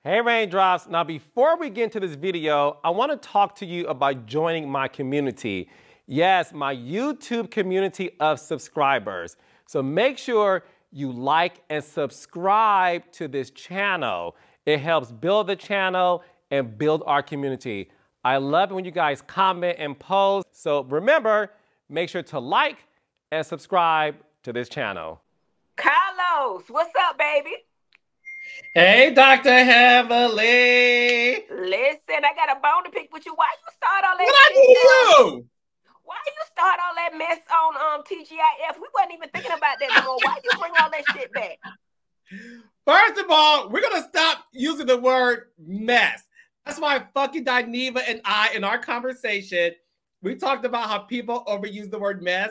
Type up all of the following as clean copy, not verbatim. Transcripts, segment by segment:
Hey Raindrops, now before we get into this video, I want to talk to you about joining my community. Yes, my YouTube community of subscribers. So make sure you like and subscribe to this channel. It helps build the channel and build our community. I love it when you guys comment and post. So remember, make sure to like and subscribe to this channel. Carlos, what's up, baby? Hey, Dr. Heavenly. Listen, I got a bone to pick with you. Why you start all that What I shit? do to you? Why you start all that mess on TGIF? We wasn't even thinking about that no more. Why you bring all that shit back? First of all, we're going to stop using the word mess. That's why fucking Dineva and I, in our conversation, we talked about how people overuse the word mess.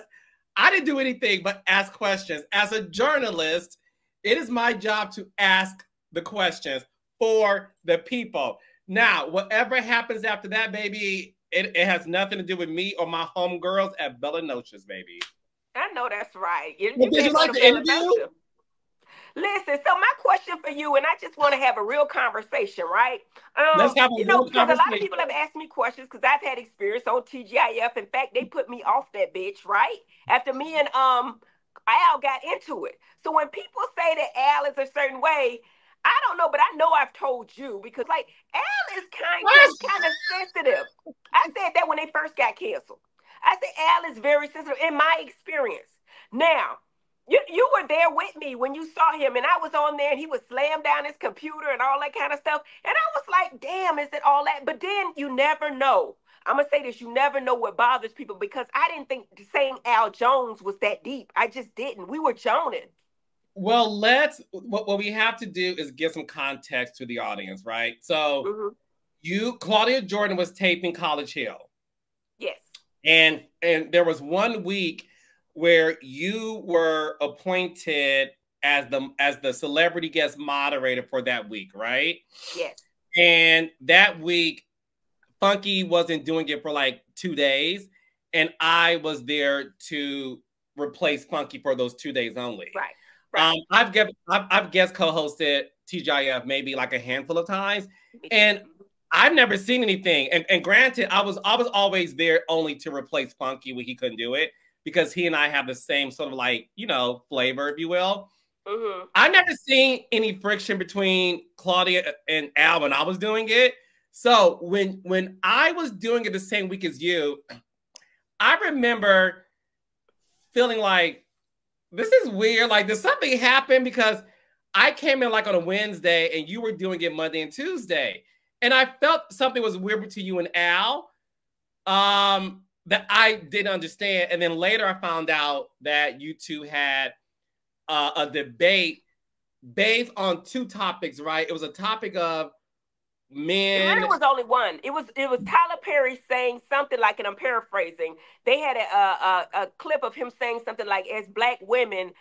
I didn't do anything but ask questions. As a journalist, it is my job to ask the questions for the people. Now, whatever happens after that, baby, it has nothing to do with me or my homegirls at Bella Noches, baby. I know that's right. You Did you like the interview? Listen, so my question for you, and I just want to have a real conversation, right? Let's have a real because a lot of conversation. people have asked me questions because I've had experience on TGIF. In fact, they put me off that bitch, right? After me and Al got into it. So when people say that Al is a certain way, I don't know, but I know I've told you because like Al is kind of sensitive. I said that when they first got canceled. I said Al is very sensitive in my experience. Now, you were there with me when you saw him, and I was on there, and he would slam down his computer and all that kind of stuff. And I was like, damn, is it all that? But then you never know. I'm going to say this. You never know what bothers people because I didn't think saying Al Jones was that deep. I just didn't. We were joning. Well, what we have to do is give some context to the audience, right? So Claudia Jordan was taping College Hill. Yes. And there was 1 week where you were appointed as the celebrity guest moderator for that week, right? Yes. And that week, Funky wasn't doing it for like 2 days, and I was there to replace Funky for those 2 days only. Right. I've guest co-hosted TGIF maybe like a handful of times, and I've never seen anything. And granted, I was always there only to replace Funky when he couldn't do it because he and I have the same sort of like, flavor, if you will. I never seen any friction between Claudia and Al when I was doing it. So when I was doing it the same week as you, I remember feeling like, this is weird. Like, did something happen? Because I came in like on a Wednesday and you were doing it Monday and Tuesday. And I felt something was weird between you and Al that I didn't understand. And then later I found out that you two had a debate based on 2 topics, right? It was a topic of men. It really was only one. It was Tyler Perry saying something like, and I'm paraphrasing. They had a clip of him saying something like, "As Black women,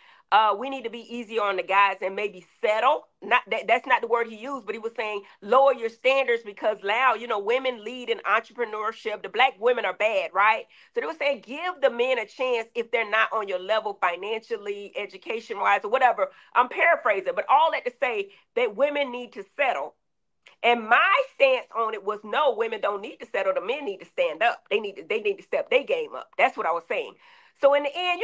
we need to be easier on the guys and maybe settle." That's not the word he used, but he was saying lower your standards because now women lead in entrepreneurship. The Black women are bad, right? So they were saying give the men a chance if they're not on your level financially, education wise, or whatever. I'm paraphrasing, but all that to say that women need to settle. And my stance on it was no, women don't need to settle. The men need to stand up. They need to step their game up. That's what I was saying. So in the end,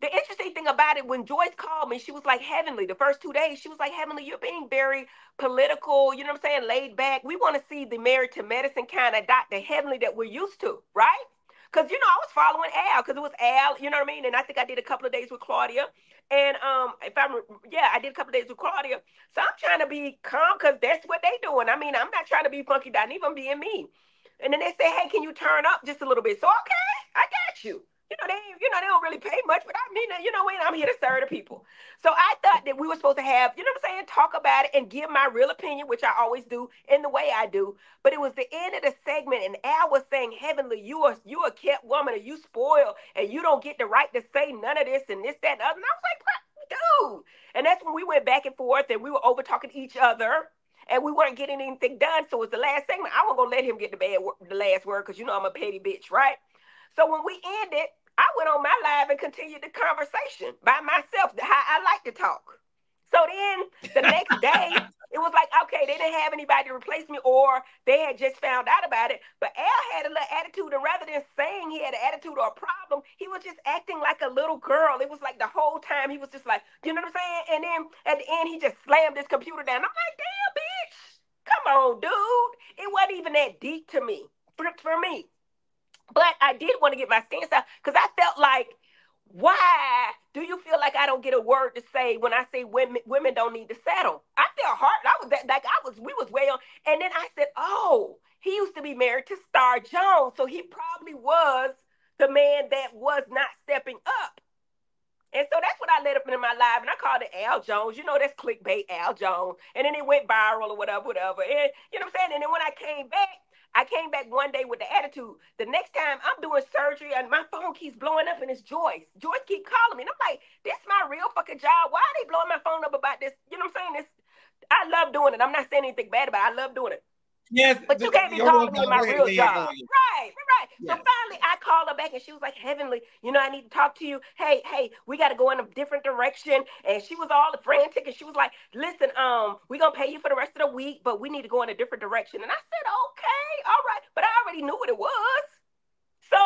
the interesting thing about it, when Joyce called me, she was like, Heavenly, the first 2 days, she was like, Heavenly, you're being very political, you know what I'm saying, laid back. We want to see the Married to Medicine kind of Dr. Heavenly that we're used to, right? Because, I was following Al because it was Al, you know what I mean? And I think I did a couple of days with Claudia. And I did a couple of days with Claudia. So I'm trying to be calm because that's what they doing. I mean, I'm not trying to be funky Dineva, I'm being me. And then they say, hey, can you turn up just a little bit? So, okay, I got you. They don't really pay much, but I mean, I'm here to serve the people. So I thought that we were supposed to have, talk about it and give my real opinion, which I always do in the way I do. But it was the end of the segment, and Al was saying, Heavenly, you a kept woman, or you spoiled, and you don't get the right to say none of this and this, that, and other. And I was like, what? Dude. And that's when we went back and forth, and we were over talking to each other. And we weren't getting anything done. So it was the last segment. I wasn't going to let him get the last word because I'm a petty bitch, right? So when we ended, I went on my live and continued the conversation by myself, how I like to talk. So then the next day, it was like, okay, they didn't have anybody to replace me, or they had just found out about it. But Al had a little attitude, and rather than saying he had an attitude or a problem, he was just acting like a little girl. It was like the whole time he was just like, you know what I'm saying? And then at the end, he just slammed his computer down. I'm like, damn, bitch, come on, dude. It wasn't even that deep to me, for me. But I did want to get my stance out because I felt like, why do you feel like I don't get a word to say when I say women don't need to settle? I felt hard. We was way on. And then I said, oh, he used to be married to Star Jones, so he probably was the man that was not stepping up. And so that's what I let up in my live, and I called it Al Jones. You know, that's clickbait, Al Jones. And then it went viral or whatever. And you know what I'm saying? And then when I came back one day with the attitude. The next time I'm doing surgery and my phone keeps blowing up and it's Joyce. Joyce keep calling me. And I'm like, this is my real fucking job. Why are they blowing my phone up about this? You know what I'm saying? I love doing it. I'm not saying anything bad about it. I love doing it. Yes, but you can't be calling me my real job. Right. Yes. So finally I called her back and she was like, Heavenly, you know, I need to talk to you. Hey, we got to go in a different direction. And she was all frantic and she was like, listen, we're going to pay you for the rest of the week, but we need to go in a different direction. And I said, okay, all right. But I already knew what it was. So,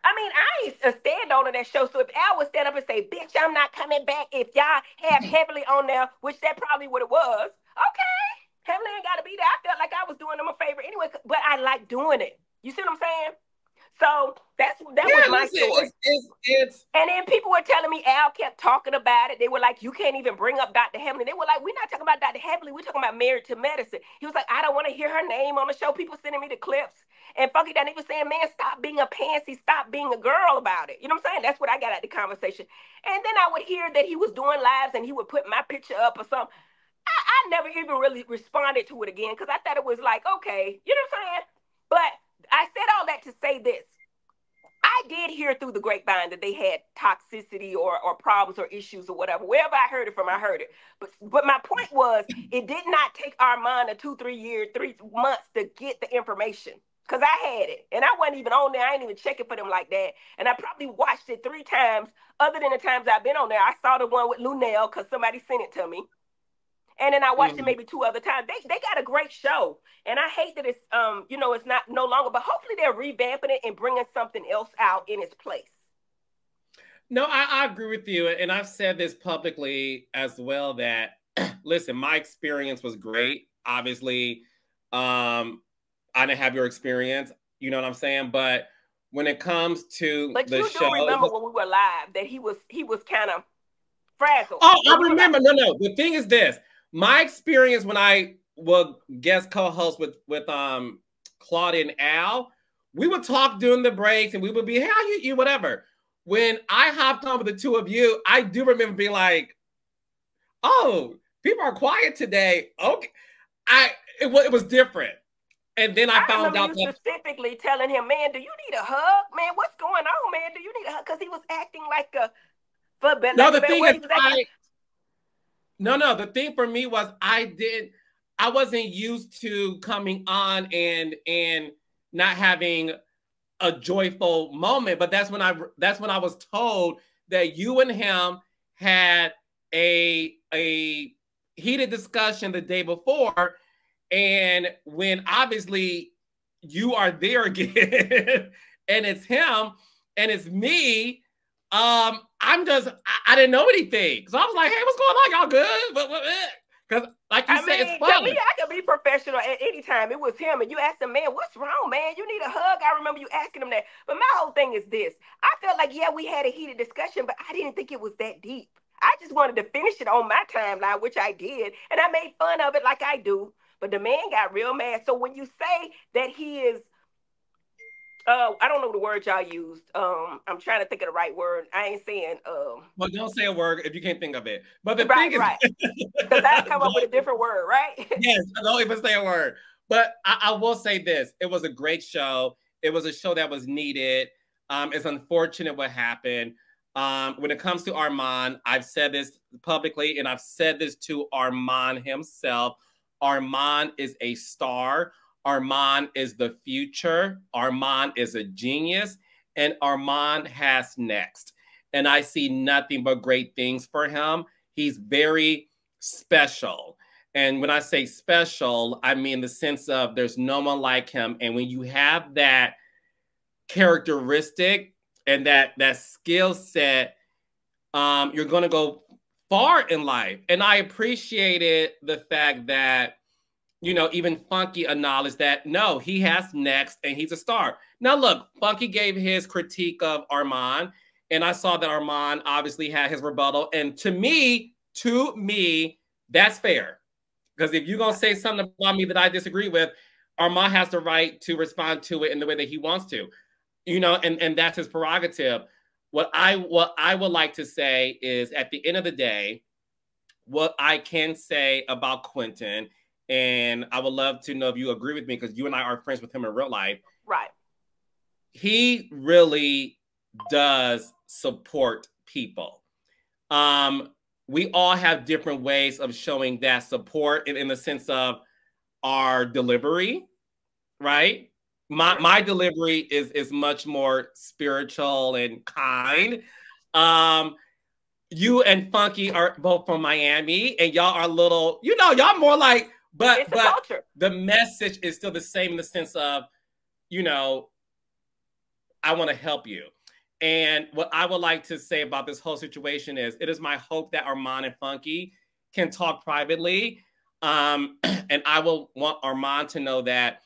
I mean, I ain't stand on that show. So if Al would stand up and say, bitch, I'm not coming back if y'all have Heavenly on there, which that probably what it was. Okay. Heavenly ain't got to be there. I felt like I was doing them a favor anyway, but I like doing it. You see what I'm saying? So that was my story. And then people were telling me Al kept talking about it. They were like, you can't even bring up Dr. Heavenly. They were like, we're not talking about Dr. Heavenly. We're talking about Married to Medicine. He was like, I don't want to hear her name on the show. People sending me the clips. And Funky Danny was saying, man, stop being a pansy. Stop being a girl about it. You know what I'm saying? That's what I got out of the conversation. And then I would hear that he was doing lives and he would put my picture up or something. I never even really responded to it again because I thought it was like, okay, you know what I'm saying? But I said all that to say this. I did hear through the grapevine that they had toxicity or problems or issues or whatever. Wherever I heard it from, I heard it. But my point was, it did not take Armand 3 months to get the information. Because I had it. And I wasn't even on there. I ain't even checking for them like that. And I probably watched it 3 times. Other than the times I've been on there, I saw the one with Lunel because somebody sent it to me. And then I watched it maybe 2 other times. They got a great show. And I hate that it's, it's not no longer. But hopefully they're revamping it and bringing something else out in its place. No, I agree with you. And I've said this publicly as well that, listen, my experience was great. Obviously, I didn't have your experience. You know what I'm saying? But when it comes to the show. But you do remember when we were live that he was kind of frazzled. Oh, I remember. No. The thing is this. My experience when I would guest co-host with Claudia and Al, we would talk during the breaks and we would be, hey, how you whatever. When I hopped on with the 2 of you, I do remember being like, oh, people are quiet today. Okay. It was different. And then I found out you specifically telling him, man, do you need a hug? Man, what's going on, man? Do you need a hug? Because he was acting like a... No, the thing is, the thing for me was I wasn't used to coming on and not having a joyful moment. But that's when I was told that you and him had a heated discussion the day before. And when obviously you are there again and it's him and it's me, I didn't know anything. So I was like, hey, what's going on? Y'all good? Because like you said, it's fun. I could be professional at any time. It was him. And you asked him, man, what's wrong, man? You need a hug? I remember you asking him that. But my whole thing is this. I felt like, yeah, we had a heated discussion, but I didn't think it was that deep. I just wanted to finish it on my timeline, which I did. And I made fun of it like I do. But the man got real mad. So when you say that he is, I don't know the word y'all used. I'm trying to think of the right word. I ain't saying. Well, don't say a word if you can't think of it. But the thing is, because I come up with a different word, right? Yes, don't even say a word. But I will say this: it was a great show. It was a show that was needed. It's unfortunate what happened. When it comes to Armand, I've said this publicly, and I've said this to Armand himself. Armand is a star. Armand is the future. Armand is a genius. And Armand has next. And I see nothing but great things for him. He's very special. And when I say special, I mean the sense of there's no one like him. And when you have that characteristic and that skill set, you're going to go far in life. And I appreciated the fact that, you know, even Funky acknowledged that, no, he has next and he's a star. Now, look, Funky gave his critique of Armand, and I saw that Armand obviously had his rebuttal. And to me, that's fair. Because if you're going to say something about me that I disagree with, Armand has the right to respond to it in the way that he wants to, you know, and that's his prerogative. What I would like to say is, at the end of the day, what I can say about Quentin, and I would love to know if you agree with me, because you and I are friends with him in real life. Right. He really does support people. We all have different ways of showing that support in the sense of our delivery, right? My delivery is much more spiritual and kind. You and Funky are both from Miami, and y'all are little, you know, y'all more like, but the message is still the same in the sense of, you know, I want to help you. And what I would like to say about this whole situation is, it is my hope that Armand and Funky can talk privately. And I will want Armand to know that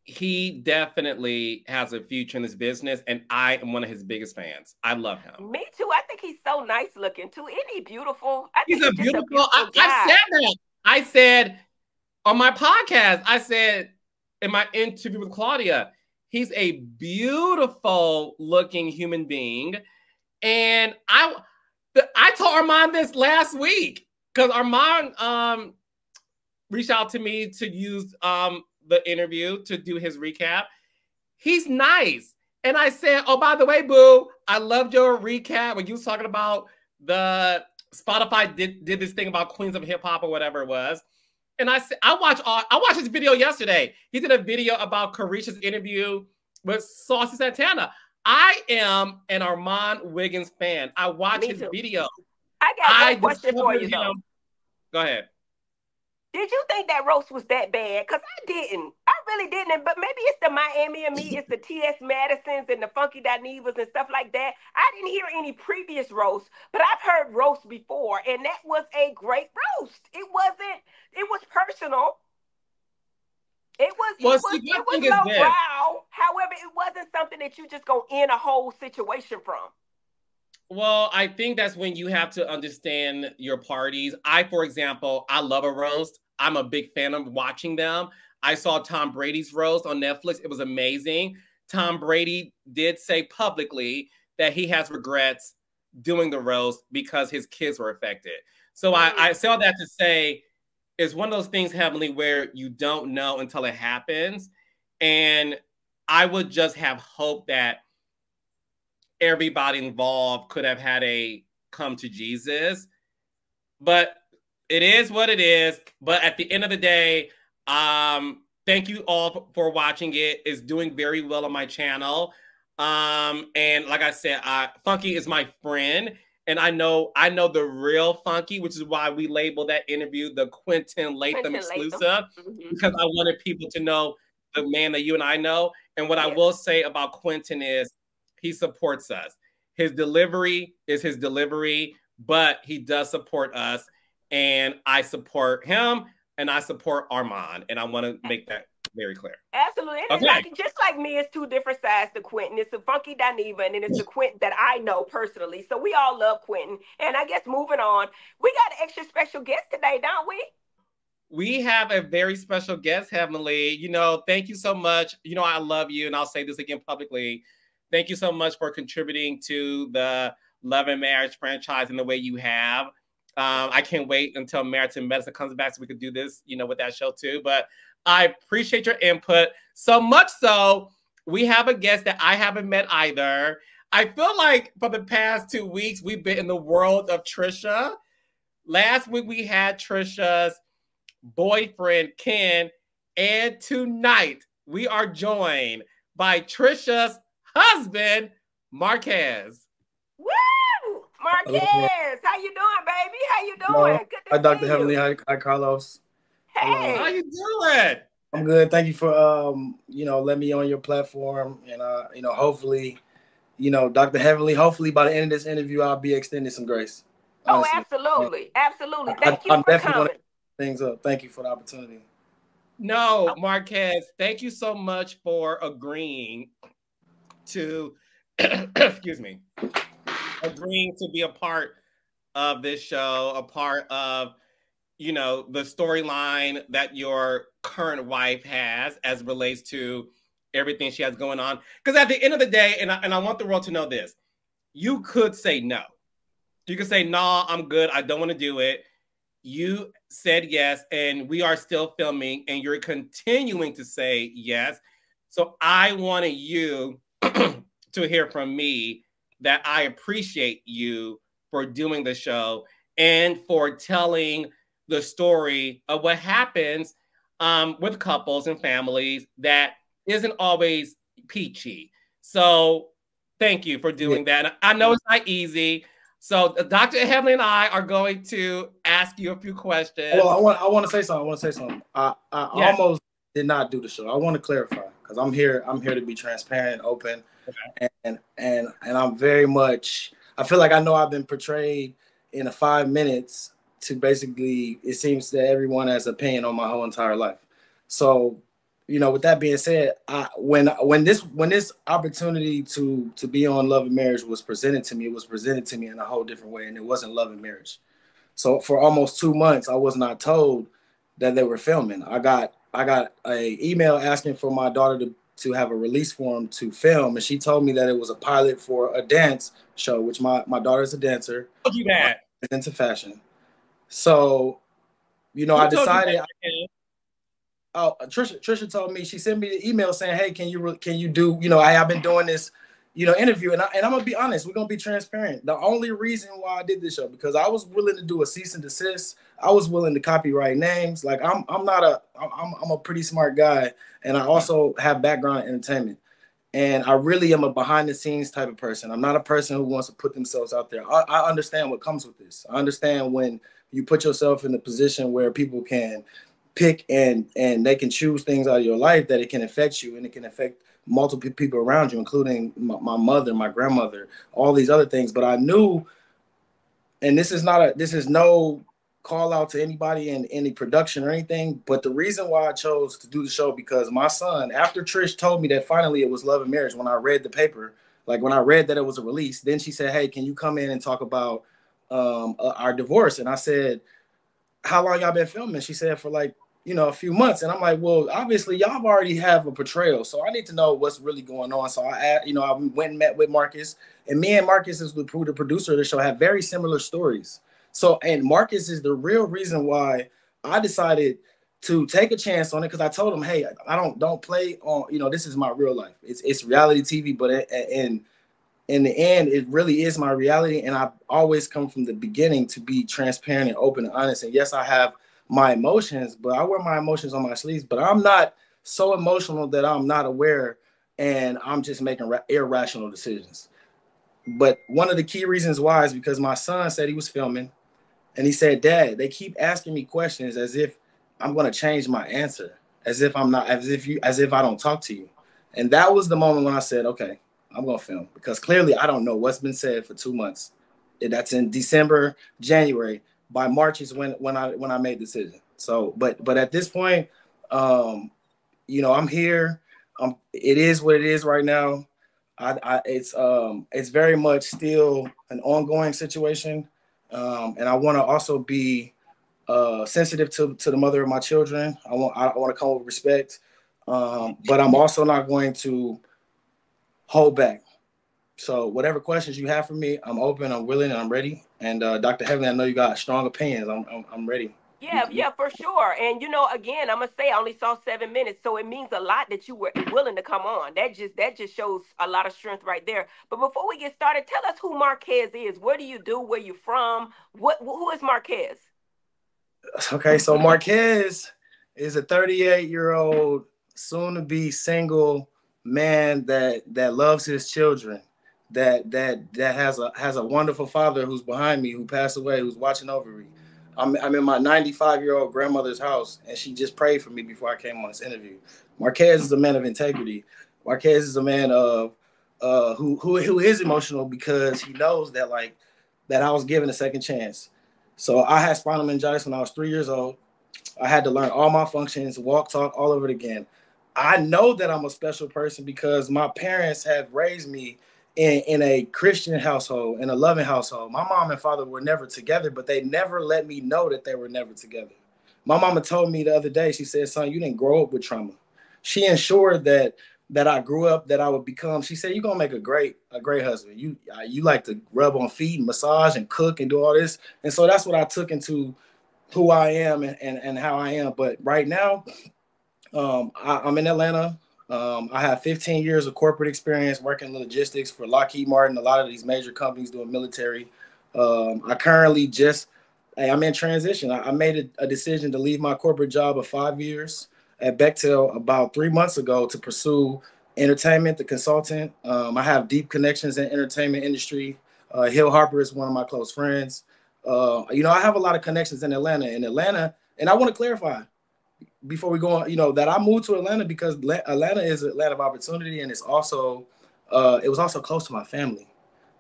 he definitely has a future in this business, and I am one of his biggest fans. I love him. Me too. I think he's so nice looking too. Isn't he beautiful? He's a beautiful guy. I said that. I said on my podcast, I said in my interview with Claudia, he's a beautiful looking human being. And I told Armand this last week, because Armand reached out to me to use the interview to do his recap. He's nice. And I said, oh, by the way, boo, I loved your recap when you was talking about the Spotify did this thing about Queens of Hip Hop or whatever it was. And I said, I watched his video yesterday. He did a video about Caricia's interview with Saucy Santana. I am an Armand Wiggins fan. I watch his video. I got one question for you, though. Go ahead. Did you think that roast was that bad? Because I didn't. I really didn't. But maybe it's the Miami and me, it's the T.S. Madisons and the Funky Dinevas and stuff like that. I didn't hear any previous roasts, but I've heard roasts before, and that was a great roast. It was personal. It was lowbrow. However, it wasn't something that you just go in a whole situation from. Well, I think that's when you have to understand your parties. For example, I love a roast. I'm a big fan of watching them. I saw Tom Brady's roast on Netflix. It was amazing. Tom Brady did say publicly that he has regrets doing the roast because his kids were affected. So I saw that to say, it's one of those things, Heavenly, where you don't know until it happens. And I would just have hope that everybody involved could have had a come to Jesus. But it is what it is. But at the end of the day, thank you all for watching it. It's doing very well on my channel. And like I said, Funky is my friend. And I know the real Funky, which is why we labeled that interview the Quentin Latham exclusive, because I wanted people to know the man that you and I know. And what I will say about Quentin is he supports us. His delivery is his delivery, but he does support us. And I support him, and I support Armand. And I want to make that very clear. Absolutely. And it's just like me, it's two different sides to Quentin. It's the Funky Dineva, and then it's the Quentin that I know personally. So we all love Quentin. And I guess moving on, we got an extra special guest today, don't we? We have a very special guest, Heavenly. You know, thank you so much. You know, I love you, and I'll say this again publicly. Thank you so much for contributing to the Love and Marriage franchise in the way you have. I can't wait until Marriage and Medicine comes back so we could do this, you know, with that show too. But I appreciate your input so much so we have a guest that I haven't met either. I feel like for the past 2 weeks, we've been in the world of Tricia. Last week, we had Tricia's boyfriend, Ken. And tonight, we are joined by Tricia's husband, Marques. Woo! Marquez, how you doing, baby? How you Hello. doing? Good Hi, to Dr. see Heavenly. you. Hi, Carlos. Hello. How Hey. you doing? I'm good. Thank you for let me on your platform. And hopefully, Dr. Heavenly, hopefully by the end of this interview, I'll be extending some grace. Oh, Honestly. And absolutely. Absolutely. I, Thank you I'm for definitely want coming. to things up. Thank you for the opportunity. No, Marquez, thank you so much for agreeing to excuse me, agreeing to be a part of this show, a part of the storyline that your current wife has as it relates to everything she has going on. Because at the end of the day, and I want the world to know this, you could say no. You could say, no, I'm good. I don't want to do it. You said yes, and we are still filming, and you're continuing to say yes. So I wanted you to hear from me that I appreciate you for doing the show and for telling the story of what happens with couples and families that isn't always peachy. So thank you for doing that. I know it's not easy. So Dr. Heavenly and I are going to ask you a few questions. Well, I want to say something. I almost did not do the show. I want to clarify because I'm here to be transparent, open, okay. and I'm very much. I feel like I know I've been portrayed in a 5 minutes to basically. It seems that everyone has an opinion on my whole entire life. So, with that being said, when this opportunity to be on Love and Marriage was presented to me, it was presented to me in a whole different way, and it wasn't Love and Marriage. So for almost 2 months, I was not told that they were filming. I got a email asking for my daughter to have a release form to film, and she told me that it was a pilot for a dance show, which my daughter's a dancer. Told you that. Into fashion. So, I decided. Tricia told me, she sent me the email saying, "Hey, can you do, I've been doing this, interview." And I'm gonna be honest, we're gonna be transparent. The only reason why I did this show, because I was willing to do a cease and desist. I was willing to copyright names. Like I'm a pretty smart guy, and I also have background in entertainment. And I really am a behind the scenes type of person. I'm not a person who wants to put themselves out there. I understand what comes with this. I understand when you put yourself in a position where people can pick and they can choose things out of your life, that it can affect you, and it can affect multiple people around you, including my mother, my grandmother, all these other things. But I knew, and this is no call out to anybody in any production or anything, but the reason why I chose to do the show, because my son, after Trish told me that finally it was Love and Marriage, when I read the paper, like when I read that it was a release, then she said, "Hey, can you come in and talk about our divorce?" And I said, "How long y'all been filming?" She said, "For like, a few months." And I'm like, "Well, obviously y'all already have a portrayal, so I need to know what's really going on." So I went and met with Marques, and me and Marques, is the producer of the show, have very similar stories. So, and Marques is the real reason why I decided to take a chance on it, because I told him, "Hey, I don't play on, this is my real life. It's reality TV, but in the end, it really is my reality. And I've always come from the beginning to be transparent and open and honest. And yes, I have my emotions, but I wear my emotions on my sleeves. But I'm not so emotional that I'm not aware and I'm just making irrational decisions." But one of the key reasons why is because my son said he was filming, and he said, "Dad, they keep asking me questions as if I'm going to change my answer, as if I don't talk to you." And that was the moment when I said, "Okay, I'm gonna film," because clearly I don't know what's been said for 2 months. That's in December, January. By March is when I made the decision. So, but at this point, I'm here. It is what it is right now. It's very much still an ongoing situation, and I want to also be sensitive to the mother of my children. I want to come with respect, but I'm also not going to hold back. So whatever questions you have for me, I'm open, I'm willing, and I'm ready. And Dr. Heavenly, I know you got strong opinions. I'm ready. Yeah, for sure. And again, I'm gonna say I only saw 7 minutes, so it means a lot that you were willing to come on. That just shows a lot of strength right there. But before we get started, tell us who Marques is. What do you do? Where you from? Who is Marques? Okay, so Marques is a 38-year-old, soon to be single man that loves his children, that has a wonderful father who's behind me, who passed away, who's watching over me. I'm in my 95-year-old grandmother's house, and she just prayed for me before I came on this interview. Marques is a man of integrity. Marques is a man of who is emotional because he knows that that I was given a second chance. So I had spinal meningitis when I was 3 years old. I had to learn all my functions, walk, talk, all over it again. I know that I'm a special person because my parents have raised me in a Christian household, in a loving household. My mom and father were never together, but they never let me know that they were never together. My mama told me the other day, she said, son, you didn't grow up with trauma. She ensured that I grew up, that I would become, she said, you're going to make a great husband. You like to rub on feet and massage and cook and do all this. And so that's what I took into who I am and how I am. But right now, I'm in Atlanta. I have 15 years of corporate experience working in logistics for Lockheed Martin, a lot of these major companies doing military. I currently I'm in transition. I made a decision to leave my corporate job of 5 years at Bechtel about 3 months ago to pursue entertainment, the consultant. I have deep connections in the entertainment industry. Hill Harper is one of my close friends. I have a lot of connections in Atlanta. And I want to clarify before we go on, that I moved to Atlanta because Atlanta is a land of opportunity, and it's also it was also close to my family.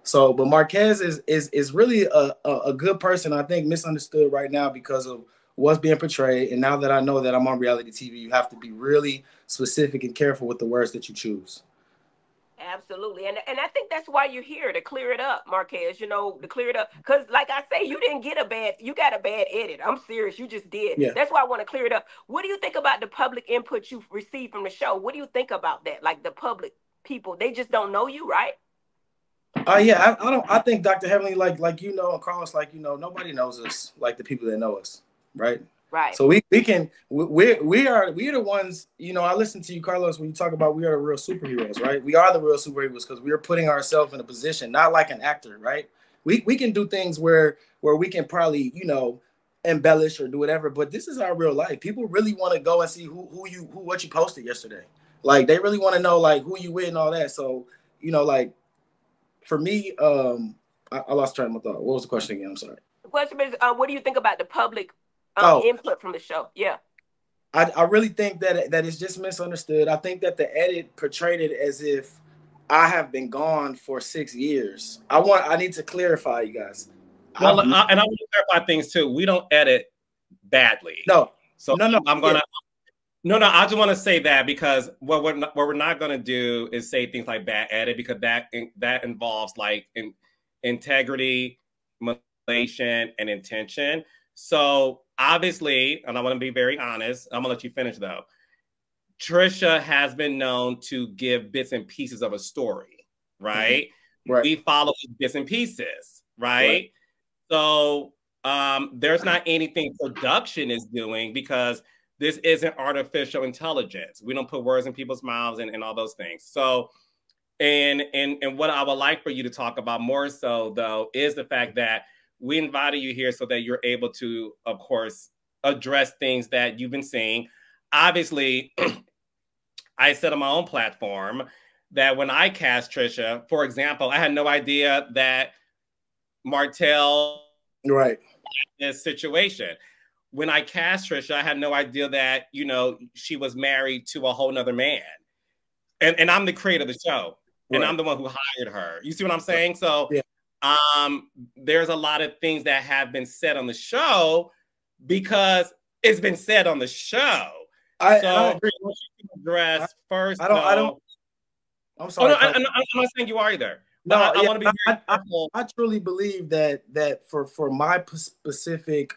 So, but Marques is really a good person. I think misunderstood right now because of what's being portrayed. And now that I know that I'm on reality TV, you have to be really specific and careful with the words that you choose. Absolutely. And I think that's why you're here, to clear it up, Marques, to clear it up. Because like I say, you got a bad edit. I'm serious. You just did. Yeah. That's why I want to clear it up. What do you think about the public input you've received from the show? What do you think about that? Like the public people, they just don't know you, right? Yeah, I think Dr. Heavenly, like and Carlos, nobody knows us like the people that know us, right? Right. So we're the ones, I listen to you, Carlos, when you talk about we are the real superheroes, right? We are the real superheroes because we are putting ourselves in a position, not like an actor, right? We can do things where we can probably, embellish or do whatever, but this is our real life. People really want to go and see what you posted yesterday. Like they really want to know who you with and all that. So, for me, I lost track of my thought. What was the question again? I'm sorry. The question is, what do you think about the public input from the show? Yeah. I really think that it's just misunderstood. I think that the edit portrayed it as if I have been gone for 6 years. I need to clarify, you guys. Well, and I want to clarify things too. We don't edit badly. No. So no. I'm gonna. No, I just want to say that because what we're not going to do is say things like bad edit, because that involves integrity, manipulation, and intention. So obviously, and I want to be very honest, I'm gonna let you finish though. Tricia has been known to give bits and pieces of a story, right? Mm-hmm. Right. We follow bits and pieces, right? So there's not anything production is doing because this isn't artificial intelligence. We don't put words in people's mouths and all those things. So, and what I would like for you to talk about more so, though, is the fact that we invited you here so that you're able to, of course, address things that you've been seeing. Obviously, I said on my own platform that when I cast Tricia, for example, I had no idea that Martell this situation. When I cast Tricia, I had no idea that, she was married to a whole nother man. And I'm the creator of the show. And I'm the one who hired her. You see what I'm saying? So there's a lot of things that have been said on the show because it's been said on the show. I agree. Address first. I'm sorry. Oh, no, I'm not saying you are either. But I want to be very careful. I truly believe that for my specific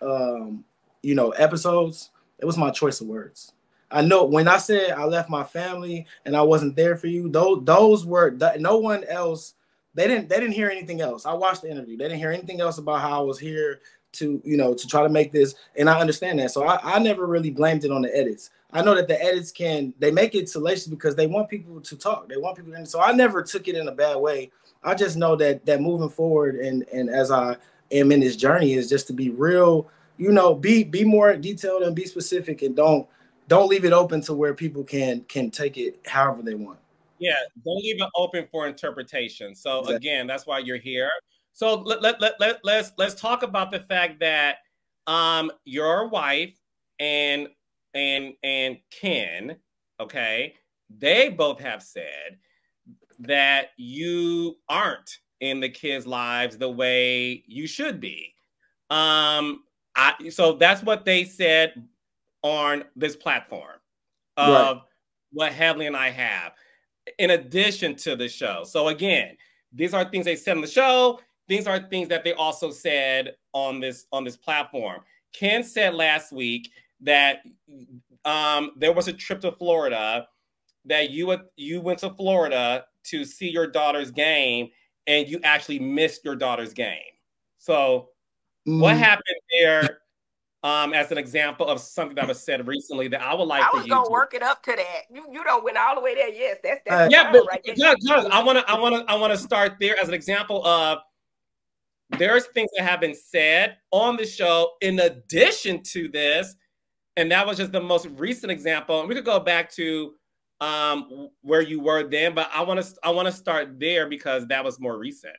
episodes, it was my choice of words. I know when I said I left my family and I wasn't there for you, those were no one else. They didn't hear anything else. I watched the interview. They didn't hear anything else about how I was here to try to make this. And I understand that. So I never really blamed it on the edits. I know that the edits they make it salacious because they want people to talk. They want people to, so I never took it in a bad way. I just know that moving forward and as I am in this journey is just to be real, be more detailed and be specific, and don't leave it open to where people can take it however they want. Yeah, don't leave it open for interpretation. So Exactly. again, that's why you're here. So let's talk about the fact that your wife and Ken, okay, they both have said that you aren't in the kids' lives the way you should be. So that's what they said on this platform of Right. what Heavenly and I have, in addition to the show. So again, these are things they said on the show. These are things that they also said on this platform. Ken said last week that there was a trip to Florida, that you went to Florida to see your daughter's game, and you actually missed your daughter's game. So what happened there? As an example of something that was said recently that I would like for you to. I was gonna work it up to that. You don't went all the way there. Yes, that's yeah, but right there. I want to start there as an example of there's things that have been said on the show in addition to this, and that was just the most recent example. And we could go back to where you were then, but I want to start there because that was more recent.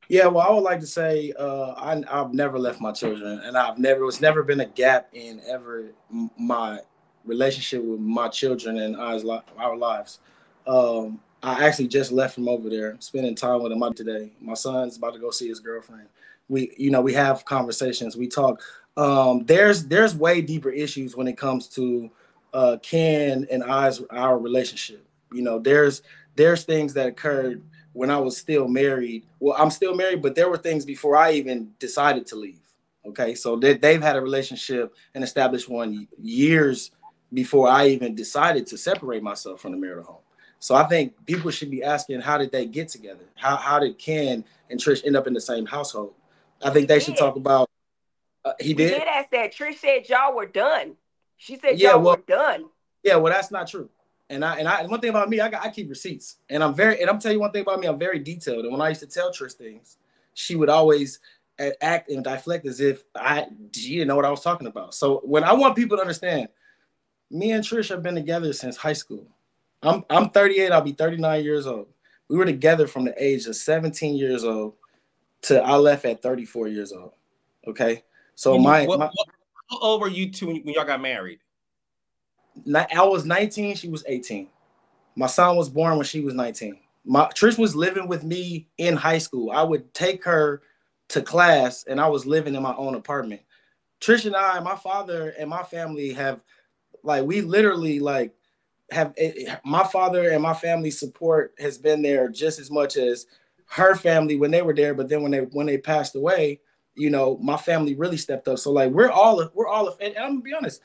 Yeah, well, I would like to say I've never left my children, and it's never been a gap in my relationship with my children and our lives. I actually just left from over there, spending time with him today. My son's about to go see his girlfriend. We have conversations, we talk. There's way deeper issues when it comes to Ken and our relationship. There's things that occurred when I was still married. Well, I'm still married, but there were things before I even decided to leave. Okay, so they've had a relationship and established one years before I even decided to separate myself from the marital home. So I think people should be asking, how did they get together? How did Ken and Trish end up in the same household? I think they should talk about. He did. We did ask that. Trish said y'all were done. She said y'all were done. Yeah, well, that's not true. And one thing about me, I keep receipts, and I'm telling you one thing about me, I'm very detailed. And when I used to tell Trish things, she would always act and deflect as if she didn't know what I was talking about. So when I want people to understand, me and Trish have been together since high school. I'm 38. I'll be 39 years old. We were together from the age of 17 years old to I left at 34 years old. Okay, so how old were you two when y'all got married? I was 19. She was 18. My son was born when she was 19. Trish was living with me in high school. I would take her to class, and I was living in my own apartment. Trish and I, my father and my family have, we literally my father and my family's support has been there just as much as her family when they were there. But then when they passed away, my family really stepped up. So we're all, and I'm gonna be honest,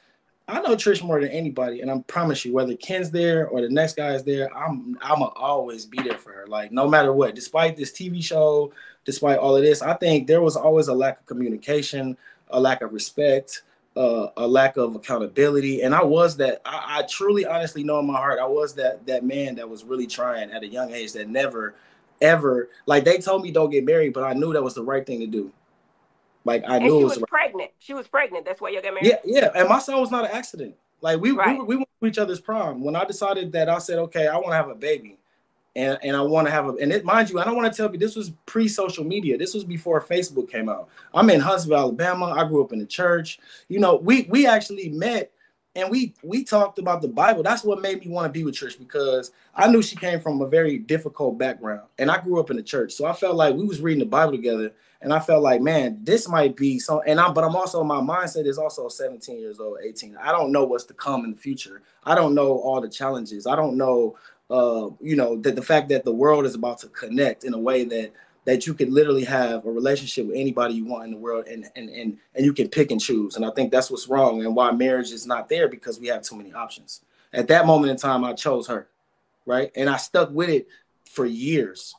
I know Trish more than anybody, and I promise you, whether Ken's there or the next guy is there, I'ma always be there for her. No matter what, despite this TV show, despite all of this, I think there was always a lack of communication, a lack of respect, a lack of accountability. And I was that. I truly, honestly know in my heart, I was that man that was really trying at a young age, that never, ever, they told me don't get married, but I knew that was the right thing to do. I knew she was pregnant. She was pregnant. That's why you got married. Yeah. And my son was not an accident. We went to each other's prom. When I decided that, I said, okay, I want to have a baby, and I want to have mind you, I don't want to tell you, this was pre-social media. This was before Facebook came out. I'm in Huntsville, Alabama. I grew up in the church. We actually met, and we talked about the Bible. That's what made me want to be with Trish, because I knew she came from a very difficult background, and I grew up in the church. So I felt like we was reading the Bible together. And I felt like, man, this might be so. But I'm also, my mindset is also 17 years old, 18. I don't know what's to come in the future. I don't know all the challenges. I don't know, that the fact that the world is about to connect in a way that you can literally have a relationship with anybody you want in the world, and you can pick and choose. And I think that's what's wrong, and why marriage is not there, because we have too many options. At that moment in time, I chose her, right? And I stuck with it for years.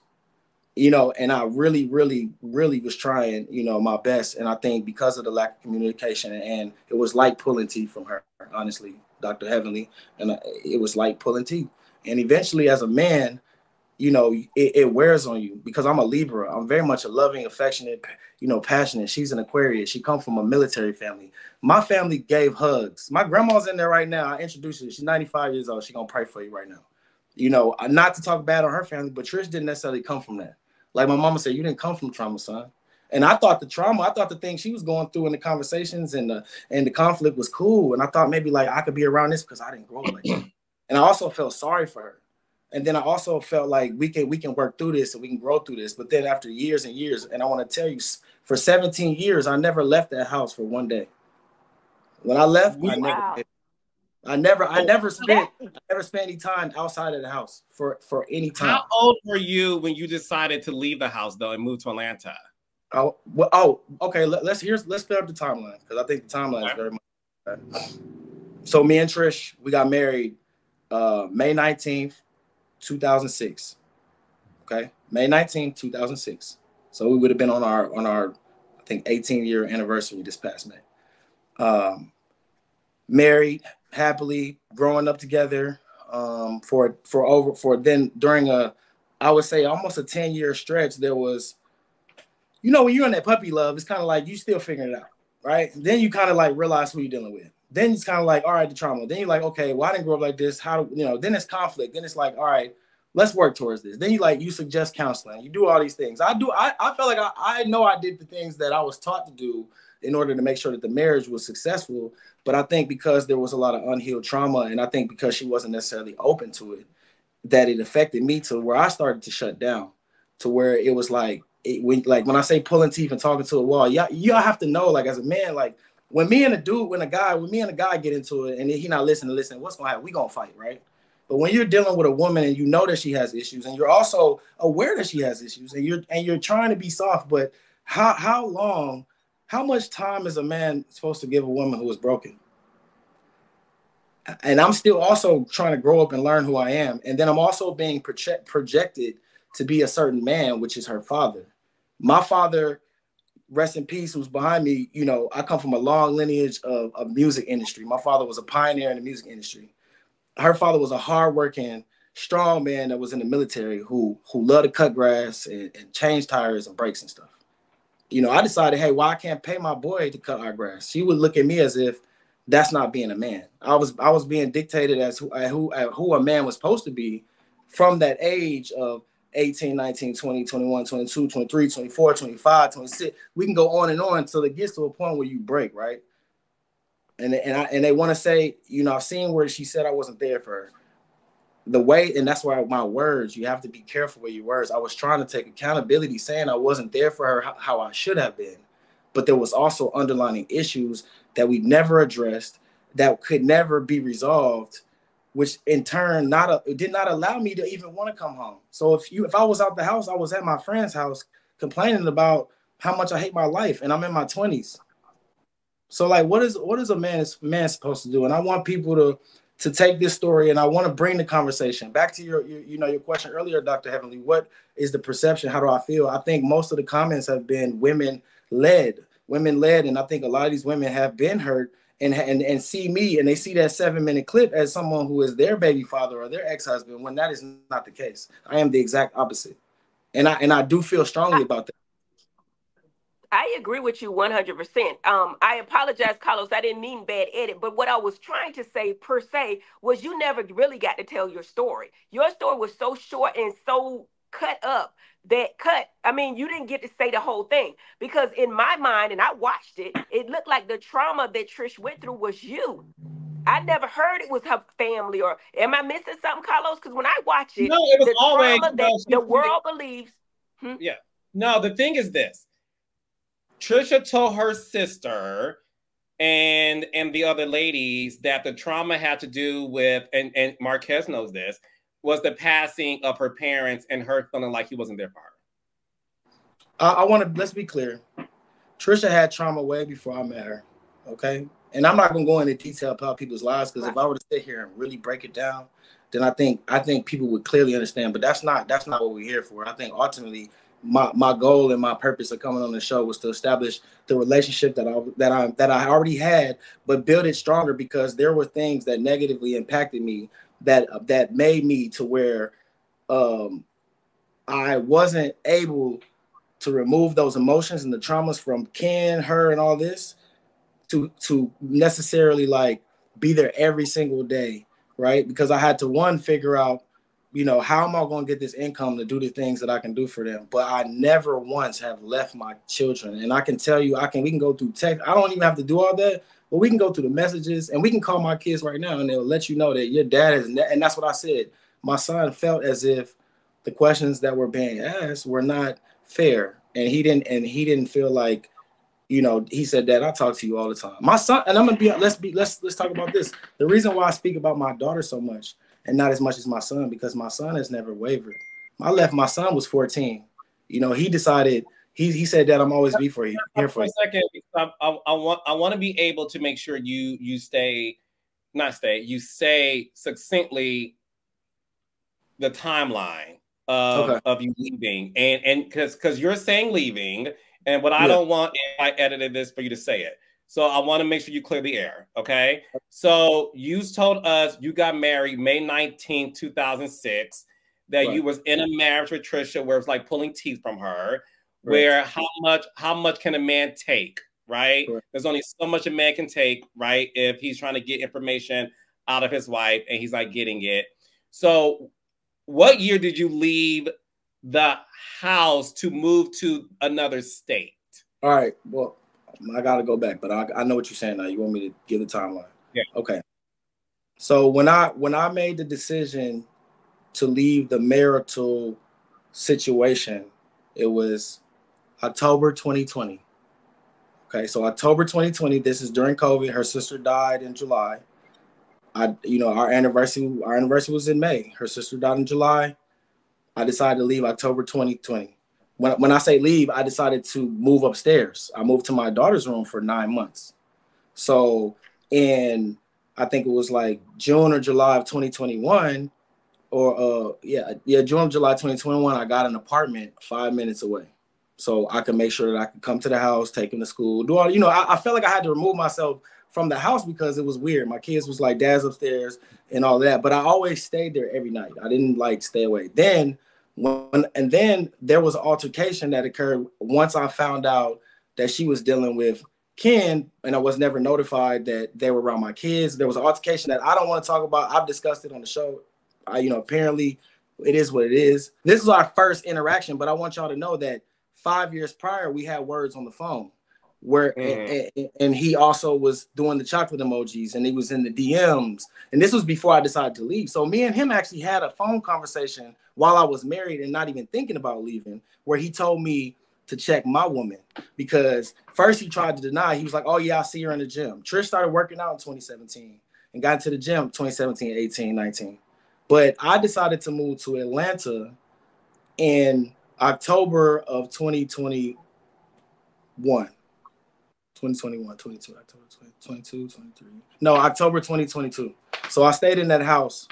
And I really, really, really was trying, my best. And I think because of the lack of communication, and it was like pulling teeth from her, honestly, Dr. Heavenly. And it was like pulling teeth. And eventually, as a man, it wears on you, because I'm a Libra. I'm very much a loving, affectionate, passionate. She's an Aquarius. She comes from a military family. My family gave hugs. My grandma's in there right now. I introduced her. She's 95 years old. She's going to pray for you right now. You know, not to talk bad on her family, but Trish didn't necessarily come from that. Like my mama said, you didn't come from trauma, son. And I thought the thing she was going through in the conversations and the conflict was cool. And I thought maybe like I could be around this because I didn't grow up like that. And I also felt sorry for her. And then I also felt like we can work through this and we can grow through this. But then after years and years, and I want to tell you, for 17 years, I never left that house for one day. When I left, I never spent any time outside of the house for any time. How old were you when you decided to leave the house though and move to Atlanta? Okay. Let's clear up the timeline because I think the timeline is very much. Okay. So me and Trish, we got married May 19th, 2006. Okay, May 19th, 2006. So we would have been on our I think 18-year anniversary this past May. Married happily, growing up together during I would say almost a 10-year stretch. There was, you know, when you're in that puppy love, it's kind of like you still figuring it out, right? And then you kind of like realize who you're dealing with. Then it's kind of like, all right, the trauma. Then you're like, okay, well, I didn't grow up like this. How do you know? Then it's conflict. Then it's like, all right, let's work towards this. Then you suggest counseling. You do all these things. I felt like I know I did the things that I was taught to do in order to make sure that the marriage was successful. But I think because there was a lot of unhealed trauma, and I think because she wasn't necessarily open to it, that it affected me to where I started to shut down, to where it was like, when I say pulling teeth and talking to a wall, y'all have to know, like as a man, like when me and a guy get into it and he not listening, what's gonna happen? We gonna fight, right? But when you're dealing with a woman and you know that she has issues, and you're also aware that she has issues, and you're trying to be soft, but how much time is a man supposed to give a woman who is broken? And I'm still also trying to grow up and learn who I am. And then I'm also being projected to be a certain man, which is her father. My father, rest in peace, who's behind me, you know, I come from a long lineage of music industry. My father was a pioneer in the music industry. Her father was a hardworking, strong man that was in the military who loved to cut grass and change tires and brakes and stuff. You know, I decided, hey, why I can't pay my boy to cut our grass? She would look at me as if that's not being a man. I was being dictated as who a man was supposed to be from that age of 18, 19, 20, 21, 22, 23, 24, 25, 26. We can go on until it gets to a point where you break, right? And they want to say, you know, I've seen where she said I wasn't there for her. The way, and that's why my words, you have to be careful with your words. I was trying to take accountability, saying I wasn't there for her how I should have been. But there was also underlying issues that we never addressed, that could never be resolved, which in turn did not allow me to even want to come home. So if I was out the house, I was at my friend's house complaining about how much I hate my life, and I'm in my 20s. So like, what is a man supposed to do? And I want people to take this story, and I want to bring the conversation back to your question earlier, Dr. Heavenly. What is the perception? How do I feel? I think most of the comments have been women led, and I think a lot of these women have been hurt and see me, and they see that 7-minute clip as someone who is their baby father or their ex-husband, when that is not the case. I am the exact opposite, and I do feel strongly about that. I agree with you 100%. I apologize, Carlos. I didn't mean bad edit, but what I was trying to say per se was you never really got to tell your story. Your story was so short and so cut up you didn't get to say the whole thing, because in my mind, and I watched it, it looked like the trauma that Trish went through was you. I never heard it was her family. Or am I missing something, Carlos? Because when I watch it, no, it was the always trauma that the world believes. Yeah. No, the thing is this. Tricia told her sister and the other ladies that the trauma had to do with, and Marques knows this, was the passing of her parents and her feeling like he wasn't there for her. Let's be clear. Tricia had trauma way before I met her, okay? And I'm not going to go into detail about people's lives, because if I were to sit here and really break it down, then I think people would clearly understand. But that's not what we're here for. I think ultimately my goal and my purpose of coming on the show was to establish the relationship that I already had, but build it stronger, because there were things that negatively impacted me that made me to where I wasn't able to remove those emotions and the traumas from Ken, her, and all this to necessarily like be there every single day, right? Because I had to figure out you know, how am I going to get this income to do the things that I can do for them? But I never once have left my children. And I can tell you, we can go through text. I don't even have to do all that, but we can go through the messages and we can call my kids right now and they'll let you know that your dad is, and that's what I said. My son felt as if the questions that were being asked were not fair. And he didn't feel like, you know, he said, Dad, I talk to you all the time. My son, and I'm gonna be, let's talk about this. The reason why I speak about my daughter so much and not as much as my son, because my son has never wavered. My son was 14. You know, he decided, he said that I'm always be for you, here for you. For a second, I want to be able to make sure you say succinctly the timeline of you leaving, and because you're saying leaving, and what I don't want if I edited this for you to say it. So I want to make sure you clear the air, okay? So you told us you got married May 19th, 2006, that you was in a marriage with Tricia where it was like pulling teeth from her, where how much can a man take, right? There's only so much a man can take, right? If he's trying to get information out of his wife and he's like getting it. So what year did you leave the house to move to another state? All right, well, I got to go back, but I know what you're saying now. You want me to give the timeline? Yeah. Okay. So when I made the decision to leave the marital situation, it was October 2020. Okay, so October 2020, this is during COVID. Her sister died in July. Our anniversary was in May. Her sister died in July. I decided to leave October 2020. When I say leave, I decided to move upstairs. I moved to my daughter's room for 9 months. So I think it was like June or July of 2021, or June or July 2021, I got an apartment 5 minutes away. So I could make sure that I could come to the house, take him to school, do all, I felt like I had to remove myself from the house because it was weird. My kids was like, Dad's upstairs and all that, but I always stayed there every night. I didn't like stay away. Then there was an altercation that occurred once I found out that she was dealing with Ken, and I was never notified that they were around my kids. There was an altercation that I don't want to talk about. I've discussed it on the show. Apparently it is what it is. This is our first interaction, but I want y'all to know that 5 years prior, we had words on the phone where, and he also was doing the chocolate emojis and he was in the DMs. And this was before I decided to leave. So me and him actually had a phone conversation while I was married and not even thinking about leaving, where he told me to check my woman, because first he tried to deny. He was like, oh yeah, I see her in the gym. Trish started working out in 2017 and got into the gym 2017, 18, 19. But I decided to move to Atlanta in October of 2021. 2021, 22, October 22, 23. No, October 2022. So I stayed in that house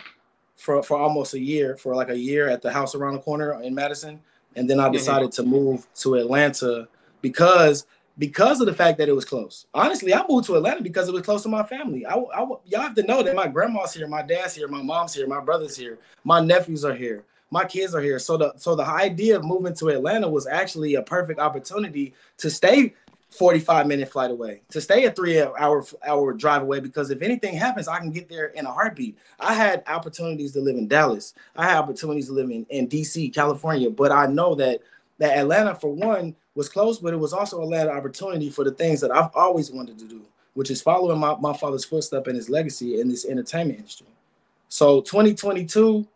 for almost a year, for like a year at the house around the corner in Madison. And then I decided to move to Atlanta because of the fact that it was close. Honestly, I moved to Atlanta because it was close to my family. Y'all have to know that my grandma's here, my dad's here, my mom's here, my brother's here, my nephews are here, my kids are here. So the idea of moving to Atlanta was actually a perfect opportunity to stay 45-minute flight away, to stay a 3-hour drive away, because if anything happens, I can get there in a heartbeat. I had opportunities to live in Dallas. I had opportunities to live in DC, California, but I know that Atlanta, for one, was close, but it was also a lot of opportunity for the things that I've always wanted to do, which is following my father's footsteps and his legacy in this entertainment industry. So 2022,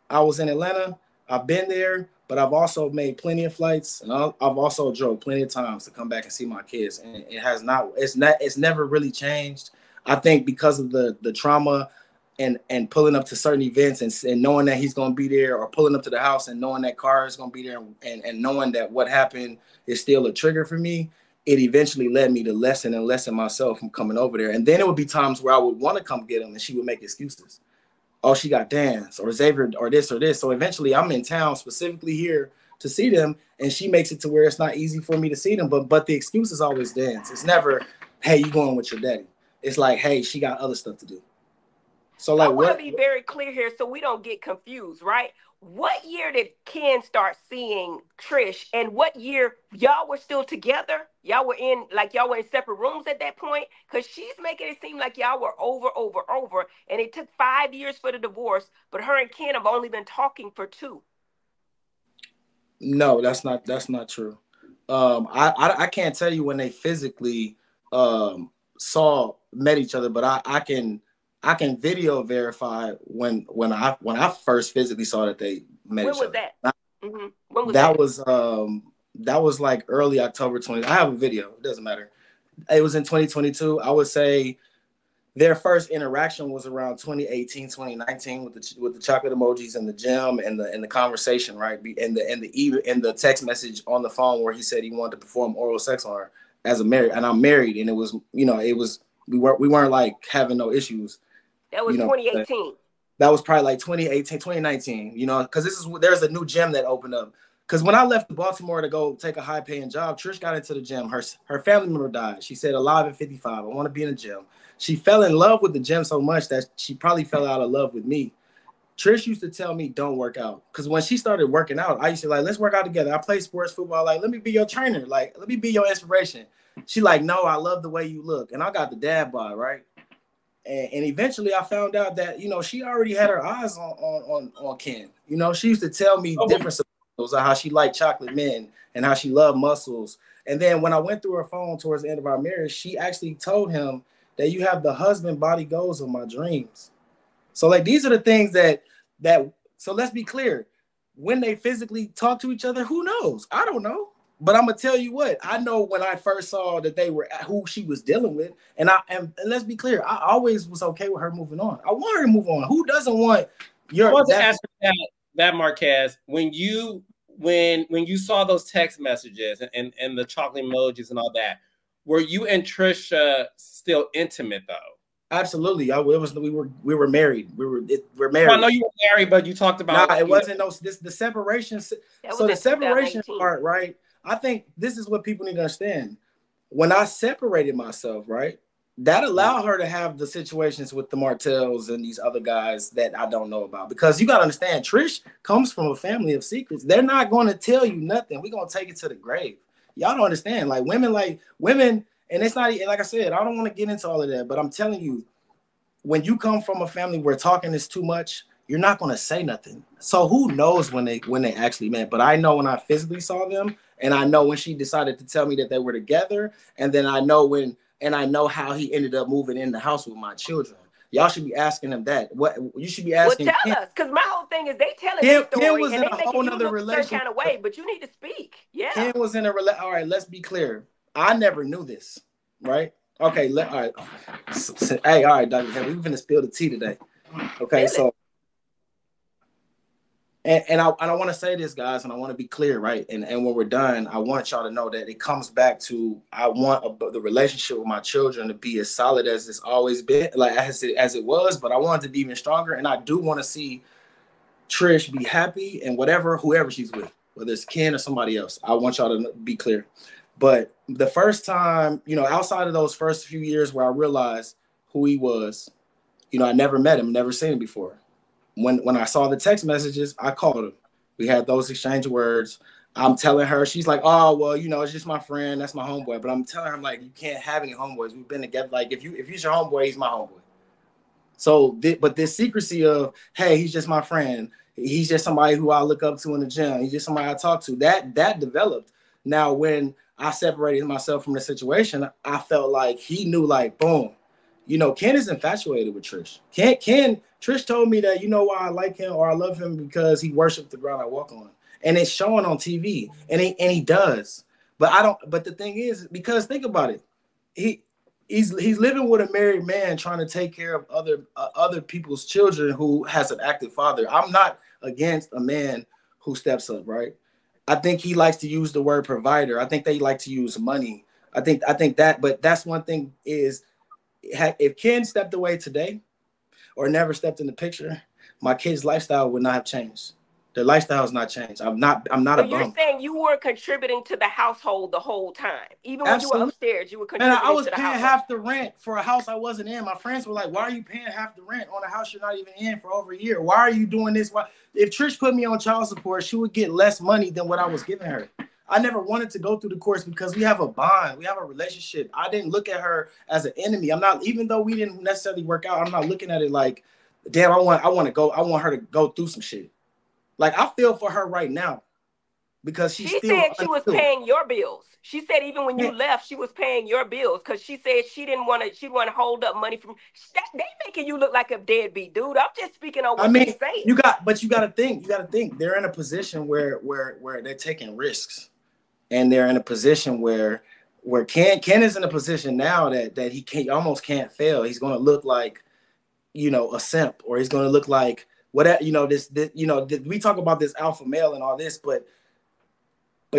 I was in Atlanta. I've been there, but I've also made plenty of flights, and I've also drove plenty of times to come back and see my kids. And it's never really changed. I think because of the trauma and pulling up to certain events and knowing that he's going to be there, or pulling up to the house and knowing that car is going to be there, and knowing that what happened is still a trigger for me, it eventually led me to lessen myself from coming over there. And then it would be times where I would want to come get him and she would make excuses. Oh, she got dance, or Xavier, or this or this. So eventually I'm in town specifically here to see them, and she makes it to where it's not easy for me to see them. But the excuse is always dance. It's never, hey, you going with your daddy. It's like, hey, she got other stuff to do. So like, I want to be very clear here so we don't get confused, right? what year did Ken start seeing Trish, and what year y'all were still together? Y'all were in separate rooms at that point? Because she's making it seem like y'all were over, and it took 5 years for the divorce, but her and Ken have only been talking for 2. No, that's not true. I can't tell you when they physically met each other, but I can video verify when I first physically saw that they met each other. When was that? That was like early October 20. I have a video. It doesn't matter. It was in 2022. I would say their first interaction was around 2018, 2019 with the chocolate emojis in the gym and the conversation, right? And the text message on the phone where he said he wanted to perform oral sex on her as a married, and I'm married, and it was we weren't like having no issues. That was 2018. That was probably like 2018, 2019, because there's a new gym that opened up. Because when I left Baltimore to go take a high-paying job, Trish got into the gym. Her family member died. She said, alive at 55, I want to be in the gym. She fell in love with the gym so much that she probably fell out of love with me. Trish used to tell me, don't work out. Because when she started working out, I used to like, let's work out together. I play sports, football. Like, let me be your trainer. Like, let me be your inspiration. She like, no, I love the way you look. And I got the dad bod, right? And eventually I found out that, she already had her eyes on Ken. She used to tell me different signals of how she liked chocolate men and how she loved muscles. And then when I went through her phone towards the end of our marriage, she actually told him that you have the husband body goals of my dreams. So like, these are the things so let's be clear. When they physically talk to each other, who knows? I don't know. But I'm gonna tell you what, I know when I first saw that they were who she was dealing with, and let's be clear, I always was okay with her moving on. I want her to move on. Who doesn't want your? I want to ask that Marques, when you saw those text messages and the chocolate emojis and all that, were you and Tricia still intimate though? Absolutely. We were married. We're married. Well, I know you were married, but you talked about it wasn't the separation. So the separation part, right? I think this is what people need to understand. When I separated myself, right, that allowed her to have the situations with the Martells and these other guys that I don't know about. Because you got to understand, Trish comes from a family of secrets. They're not going to tell you nothing. We're going to take it to the grave. Y'all don't understand. Like women, and it's not, like I said, I don't want to get into all of that, but I'm telling you, when you come from a family where talking is too much, you're not going to say nothing. So who knows when they actually met? But I know when I physically saw them, and I know when she decided to tell me that they were together, and then I know how he ended up moving in the house with my children. Y'all should be asking him that. What you should be asking. Well, tell us, because my whole thing is they telling the story was and in they a making whole you other look a certain kind of way, but you need to speak. Yeah. Ken was in a all right. Let's be clear. I never knew this, right? Okay. All right. Hey, all right, Dr. We're gonna spill the tea today. Okay, so. And I want to say this, guys, and I want to be clear, right? And when we're done, I want y'all to know that it comes back to I want the relationship with my children to be as solid as it's always been, like as it was, but I want it to be even stronger. And I do want to see Trish be happy and whoever she's with, whether it's Ken or somebody else. I want y'all to be clear. But the first time, outside of those first few years where I realized who he was, I never met him, never seen him before. When I saw the text messages, I called him. We had those exchange words. I'm telling her, she's like, oh, well, it's just my friend. That's my homeboy. But I'm telling her, I'm like, you can't have any homeboys. We've been together. Like, if he's your homeboy, he's my homeboy. So, but this secrecy of, hey, he's just my friend. He's just somebody who I look up to in the gym. He's just somebody I talk to. That developed. Now, when I separated myself from the situation, I felt like he knew, like, boom. Ken is infatuated with Trish. Trish told me that, why I like him or I love him because he worshipped the ground I walk on. And it's showing on TV. And he does. But the thing is, because think about it. He's living with a married man trying to take care of other people's children who has an active father. I'm not against a man who steps up, right? I think he likes to use the word provider. I think they like to use money. I think that, but that's one thing is, if Ken stepped away today or never stepped in the picture, my kid's lifestyle would not have changed. Their lifestyle has not changed. I'm not So a you're bum. saying you were contributing to the household the whole time, even when you were Absolutely. upstairs, you were And I contributing was to the paying household. half the rent for a house I wasn't in. My friends were like, "Why are you paying half the rent on a house you're not even in for over a year? Why are you doing this? Why?" If Trish put me on child support, she would get less money than what I was giving her. I never wanted to go through the course because we have a bond, we have a relationship. I didn't look at her as an enemy. I'm not, even though we didn't necessarily work out, I'm not looking at it like, damn, I want her to go through some shit. Like, I feel for her right now because She still said she was paying your bills. She said even when you left, she was paying your bills because she said she didn't want to hold up money from. They making you look like a deadbeat, dude. I'm just speaking on what they say. You got to think they're in a position where they're taking risks, and they're in a position where Ken is in a position now that he almost can't fail. He's going to look like, a simp, or he's going to look like whatever, this we talk about this alpha male and all this, but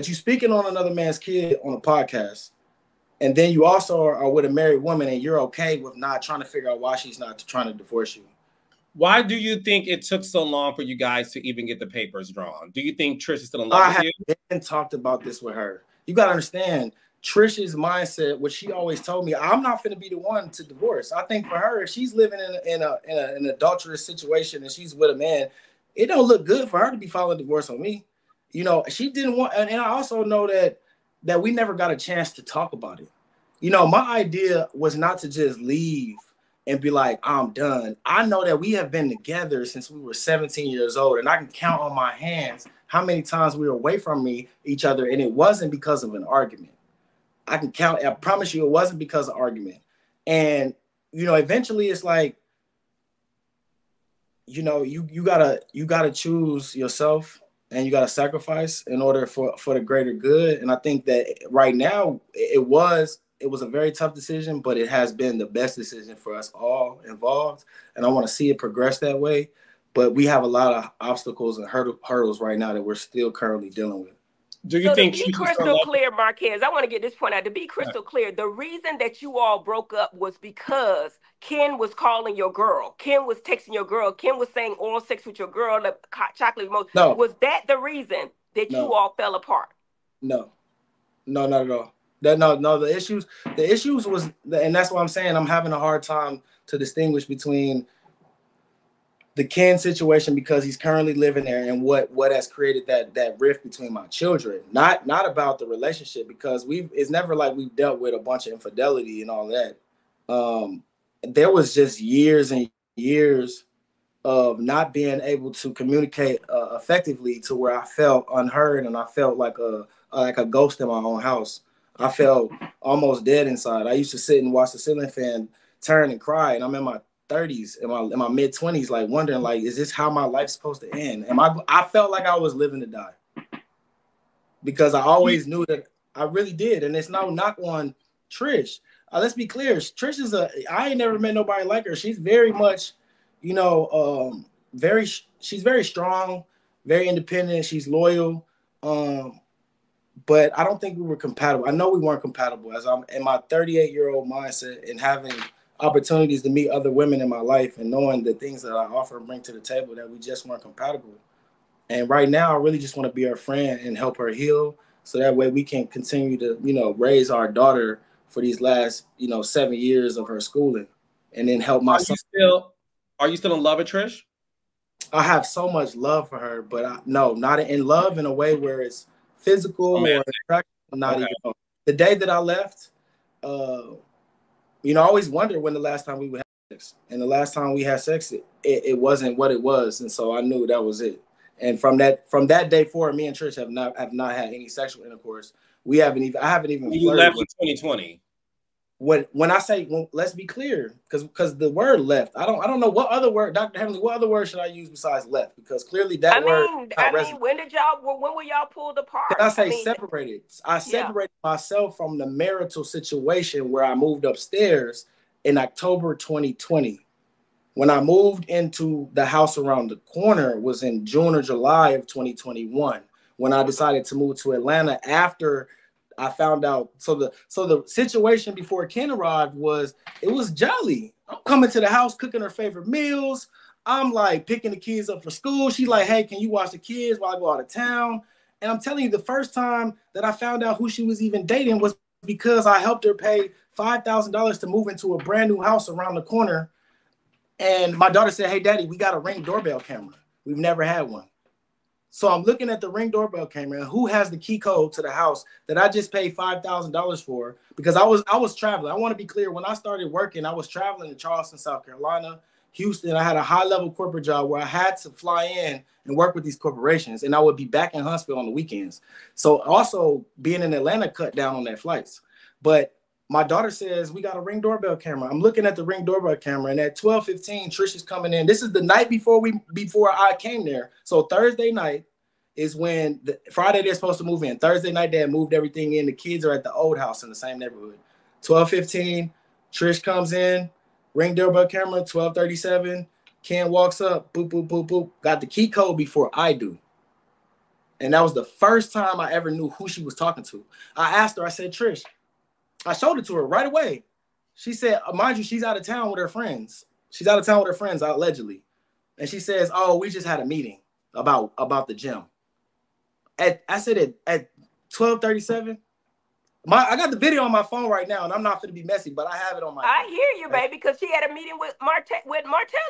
you speaking on another man's kid on a podcast, and then you also are with a married woman, and you're okay with not trying to figure out why she's not trying to divorce you. Why do you think it took so long for you guys to even get the papers drawn? Do you think Trish is still in love with you? I haven't talked about this with her. You got to understand Trish's mindset, what she always told me, I'm not going to be the one to divorce. I think for her, if she's living in an adulterous situation and she's with a man, it don't look good for her to be filing divorce on me. She didn't want, and I also know that we never got a chance to talk about it. My idea was not to just leave and be like, I'm done. I know that we have been together since we were 17 years old, and I can count on my hands how many times we were away from each other, and it wasn't because of an argument. I can count. I promise you, it wasn't because of argument. And eventually, it's like, you gotta choose yourself, and you gotta sacrifice in order for the greater good. And I think that right now, it was a very tough decision, but it has been the best decision for us all involved. And I want to see it progress that way. But we have a lot of obstacles and hurdles right now that we're still currently dealing with. Do you think to be crystal clear, Marques, I want to get this point out. To be crystal clear, the reason that you all broke up was because Ken was calling your girl. Ken was texting your girl. Ken was saying oral sex with your girl, the chocolate emoji. No. Was that the reason that you all fell apart? No, not at all. No, the issues was, and that's why I'm saying I'm having a hard time to distinguish between the Ken situation, because he's currently living there, and what has created that rift between my children. Not about the relationship, because it's never like we've dealt with a bunch of infidelity and all that. There was just years and years of not being able to communicate effectively, to where I felt unheard, and I felt like a ghost in my own house. I felt almost dead inside. I used to sit and watch the ceiling fan turn and cry, and I'm in my 30s, in my mid 20s, like wondering, like, is this how my life's supposed to end? I felt like I was living to die, because I always knew that I really did. And it's no knock on Trish. Let's be clear. Trish I ain't never met nobody like her. She's very much, she's very strong, very independent. She's loyal. But I don't think we were compatible. I know we weren't compatible, as I'm in my 38-year-old mindset and having opportunities to meet other women in my life, and knowing the things that I offer and bring to the table, that we just weren't compatible. And right now, I really just want to be her friend and help her heal, so that way we can continue to, raise our daughter for these last, 7 years of her schooling, and then help my son. Are you still in love with Trish? I have so much love for her, but no, not in love in a way where it's physical or attractive. Not even. The day that I left, I always wondered when the last time we would have sex. And the last time we had sex, it wasn't what it was. And so I knew that was it. And from that day forward, me and Trish have not had any sexual intercourse. I haven't even You left in 2020. When I say, let's be clear, because the word left, I don't know what other word, Dr. Heavenly, what other word should I use besides left? Because clearly that word. When were y'all pulled apart? Can I say separated? I separated myself from the marital situation where I moved upstairs in October 2020. When I moved into the house around the corner was in June or July of 2021, when I decided to move to Atlanta after I found out. So the situation before Ken arrived was it was jolly. I'm coming to the house, cooking her favorite meals. I'm like picking the kids up for school. She's like, hey, can you watch the kids while I go out of town? And I'm telling you, the first time that I found out who she was even dating was because I helped her pay $5,000 to move into a brand new house around the corner. And my daughter said, hey, Daddy, we got a Ring doorbell camera. We've never had one. So I'm looking at the Ring doorbell camera and who has the key code to the house that I just paid $5,000 for, because I was traveling. I want to be clear. When I started working, I was traveling to Charleston, South Carolina, Houston. I had a high-level corporate job where I had to fly in and work with these corporations, and I would be back in Huntsville on the weekends. So also being in Atlanta cut down on their flights. But my daughter says, we got a Ring doorbell camera. I'm looking at the Ring doorbell camera, and at 12:15, Tricia's coming in. This is the night before I came there. So Thursday night is when Friday they're supposed to move in. Thursday night they had moved everything in. The kids are at the old house in the same neighborhood. 12:15, Trish comes in. Ring doorbell camera, 12:37. Ken walks up, boop, boop, boop, boop. Got the key code before I do. And that was the first time I ever knew who she was talking to. I asked her, I said, Trish, I showed it to her right away. She said, mind you, she's out of town with her friends. She's out of town with her friends, allegedly. And she says, oh, we just had a meeting about the gym. I said at 12:37, I got the video on my phone right now, and I'm not going to be messy, but I have it on my phone. I hear you, baby, because she had a meeting with Martell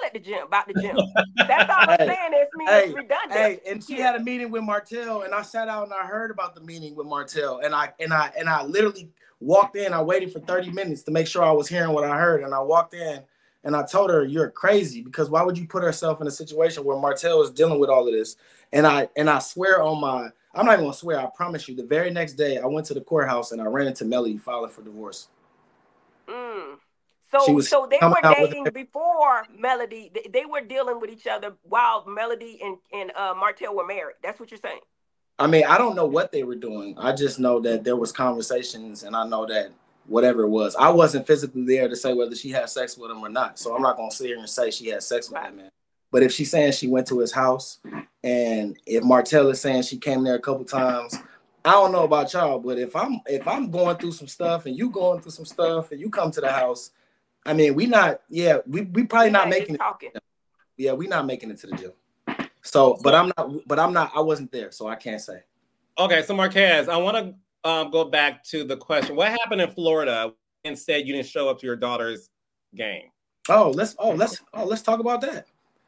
at the gym about the gym. That's all I'm saying. It's redundant. Hey, and she had a meeting with Martell, and I sat out and I heard about the meeting with Martell, and I literally walked in. I waited for 30 minutes to make sure I was hearing what I heard, and I walked in and I told her, "You're crazy, because why would you put herself in a situation where Martell is dealing with all of this?" And I swear on my. I'm not even gonna swear. I promise you. The very next day, I went to the courthouse and I ran into Melody filing for divorce. So they were dating before Melody. They were dealing with each other while Melody and Martell were married. That's what you're saying. I mean, I don't know what they were doing. I just know that there was conversations, and I know that whatever it was, I wasn't physically there to say whether she had sex with him or not. So I'm not gonna sit here and say she had sex with him, man. But if she's saying she went to his house, and if Martell is saying she came there a couple times, I don't know about y'all, but if I'm going through some stuff and you going through some stuff and you come to the house, I mean, we probably not making it. Yeah, we not making it to the gym. So, but I'm not. I wasn't there, so I can't say. Okay, so Marques, I want to go back to the question: what happened in Florida and said you didn't show up to your daughter's game? Let's talk about that.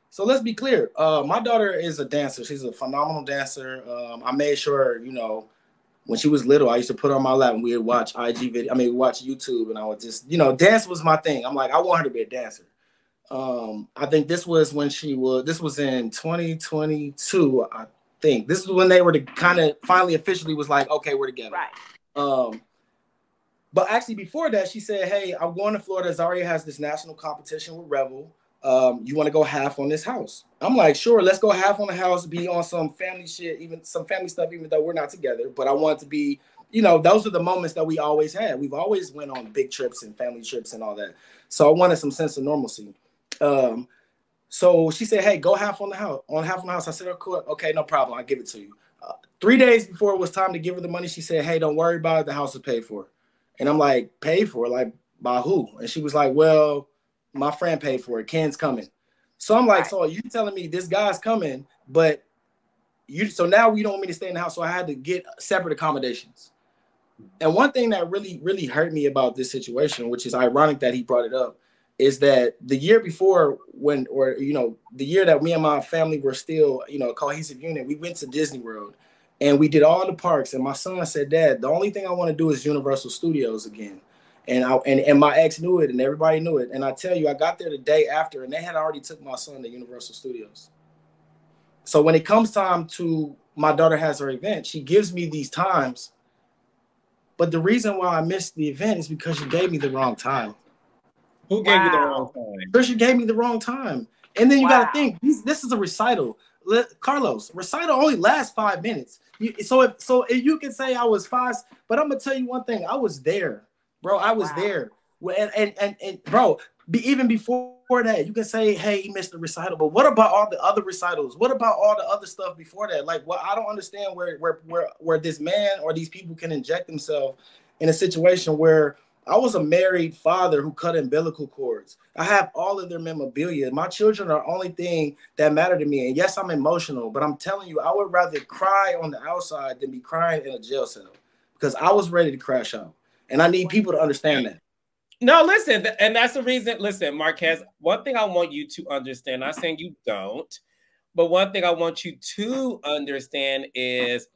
So let's be clear. My daughter is a dancer. She's a phenomenal dancer. I made sure, when she was little, I used to put her on my lap and we would watch watch YouTube, and I would just, dance was my thing. I'm like, I want her to be a dancer. I think this was in 2022. I think this is when they were to kind of finally officially was like, okay, we're together. Right. But actually before that, she said, hey, I'm going to Florida. Zaria has this national competition with Rebel. You want to go half on this house? I'm like, sure, let's go half on the house, be on some family shit, even some family stuff, even though we're not together. But I want to be, those are the moments that we always had. We've always went on big trips and family trips and all that. So I wanted some sense of normalcy. So she said, hey, go half on the house. I said, okay, no problem. I'll give it to you. 3 days before it was time to give her the money, she said, hey, don't worry about it. The house is paid for. And I'm like, paid for? Like, by who? And she was like, well, my friend paid for it. Ken's coming. So I'm like, so you telling me this guy's coming, but so now we don't want me to stay in the house. So I had to get separate accommodations. And one thing that really, really hurt me about this situation, which is ironic that he brought it up, is that the year before the year that me and my family were still, a cohesive unit, we went to Disney World and we did all the parks. And my son said, Dad, the only thing I want to do is Universal Studios again. And my ex knew it and everybody knew it. And I tell you, I got there the day after and they had already took my son to Universal Studios. So when it comes time to my daughter has her event, she gives me these times. But the reason why I missed the event is because she gave me the wrong time. Who gave you the wrong time? Tricia gave me the wrong time. And then you got to think, this is a recital. Carlos, recital only lasts 5 minutes. So you can say I was fast, but I'm going to tell you one thing. I was there. Bro, I was there. And bro, even before that, you can say, hey, he missed the recital. But what about all the other recitals? What about all the other stuff before that? Like, well, I don't understand where this man or these people can inject themselves in a situation where I was a married father who cut umbilical cords. I have all of their memorabilia. My children are the only thing that matter to me. And yes, I'm emotional, but I'm telling you, I would rather cry on the outside than be crying in a jail cell because I was ready to crash out. And I need people to understand that. No, listen, and that's the reason. Listen, Marques, one thing I want you to understand, not saying you don't, but one thing I want you to understand is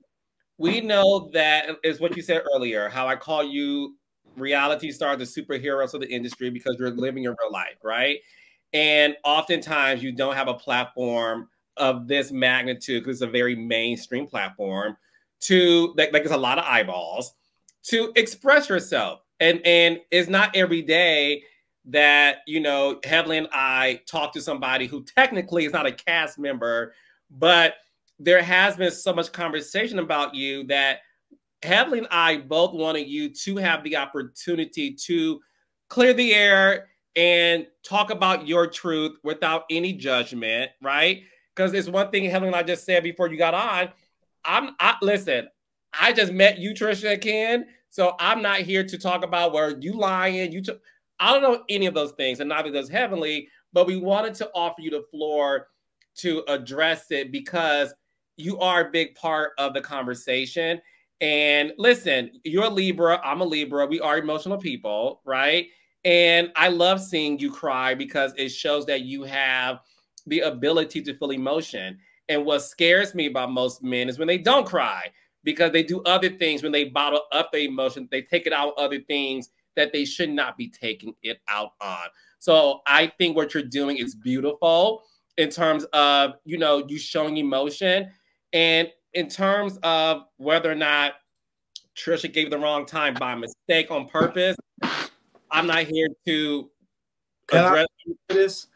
we know that is what you said earlier, how I call you reality stars, the superheroes of the industry, because you're living your real life, right? And oftentimes you don't have a platform of this magnitude because it's a very mainstream platform to, like it's a lot of eyeballs, to express yourself. And it's not every day that, you know, Heavenly and I talk to somebody who technically is not a cast member, but there has been so much conversation about you that Heavenly and I both wanted you to have the opportunity to clear the air and talk about your truth without any judgment, right? Because it's one thing Heavenly and I just said before you got on. Listen, I just met you, Tricia and Ken. So I'm not here to talk about where you lying. I don't know any of those things, and neither does Heavenly. But we wanted to offer you the floor to address it because you are a big part of the conversation. And listen, you're a Libra. I'm a Libra. We are emotional people, right? And I love seeing you cry because it shows that you have the ability to feel emotion. And what scares me about most men is when they don't cry, because they do other things when they bottle up their emotions. They take it out on other things that they should not be taking it out on. So I think what you're doing is beautiful in terms of, you know, you showing emotion. And in terms of whether or not Tricia gave the wrong time by mistake on purpose, I'm not here to address this.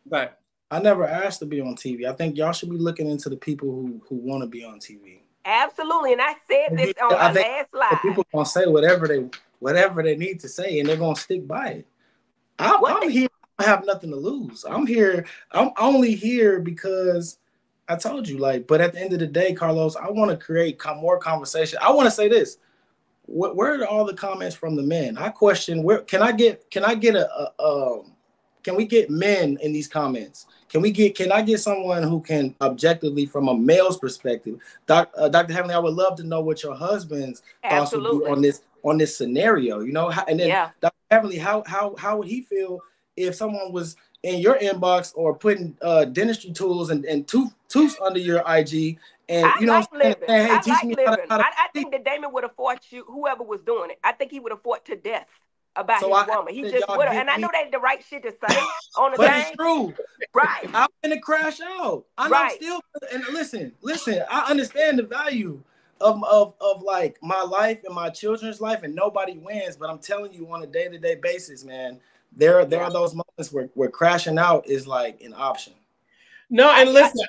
But I never asked to be on TV. I think y'all should be looking into the people who want to be on TV. Absolutely, and I said this on my last live. People gonna say whatever they need to say, and they're gonna stick by it. I'm here. I have nothing to lose. I'm here. I'm only here because I told you. Like, but at the end of the day, Carlos, I want to create more conversation. I want to say this. Where are all the comments from the men? I question where can I get can we get men in these comments? Can I get someone who can objectively, from a male's perspective, Dr. Heavenly, I would love to know what your husband's thoughts would be on this scenario, you know? And then Dr. Heavenly, how would he feel if someone was in your inbox or putting dentistry tools and tooths under your IG and you know, I think that Damon would have fought you, whoever was doing it. I think he would have fought to death about his woman. He just would have, and I know that's the right shit to say on the but thing. It's true. Right. I'm gonna crash out. I'm still, and listen, I understand the value of like my life and my children's life, and nobody wins, but I'm telling you on a day-to-day basis, man, there are those moments where crashing out is like an option. No, and listen,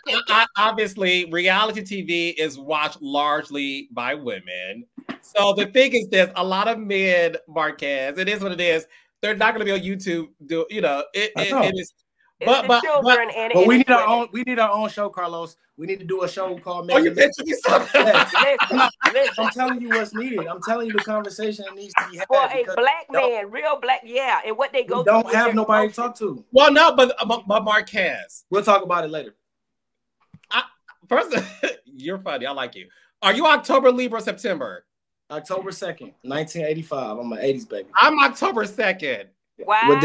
obviously, reality TV is watched largely by women. So the thing is this, a lot of men, Marques, it is what it is. They're not going to be on YouTube. It is. But we need our own show, Carlos. We need to do a show called. Oh, you mentioned something. I'm telling you what's needed. I'm telling you the conversation that needs to be had. For a black man, real black, and what they go through. Don't have nobody to talk to. Well, no, but Marques. We'll talk about it later. First, you're funny. I like you. Are you October, Libra, September? October 2nd, 1985. I'm an 80s baby. I'm October 2nd. Wow,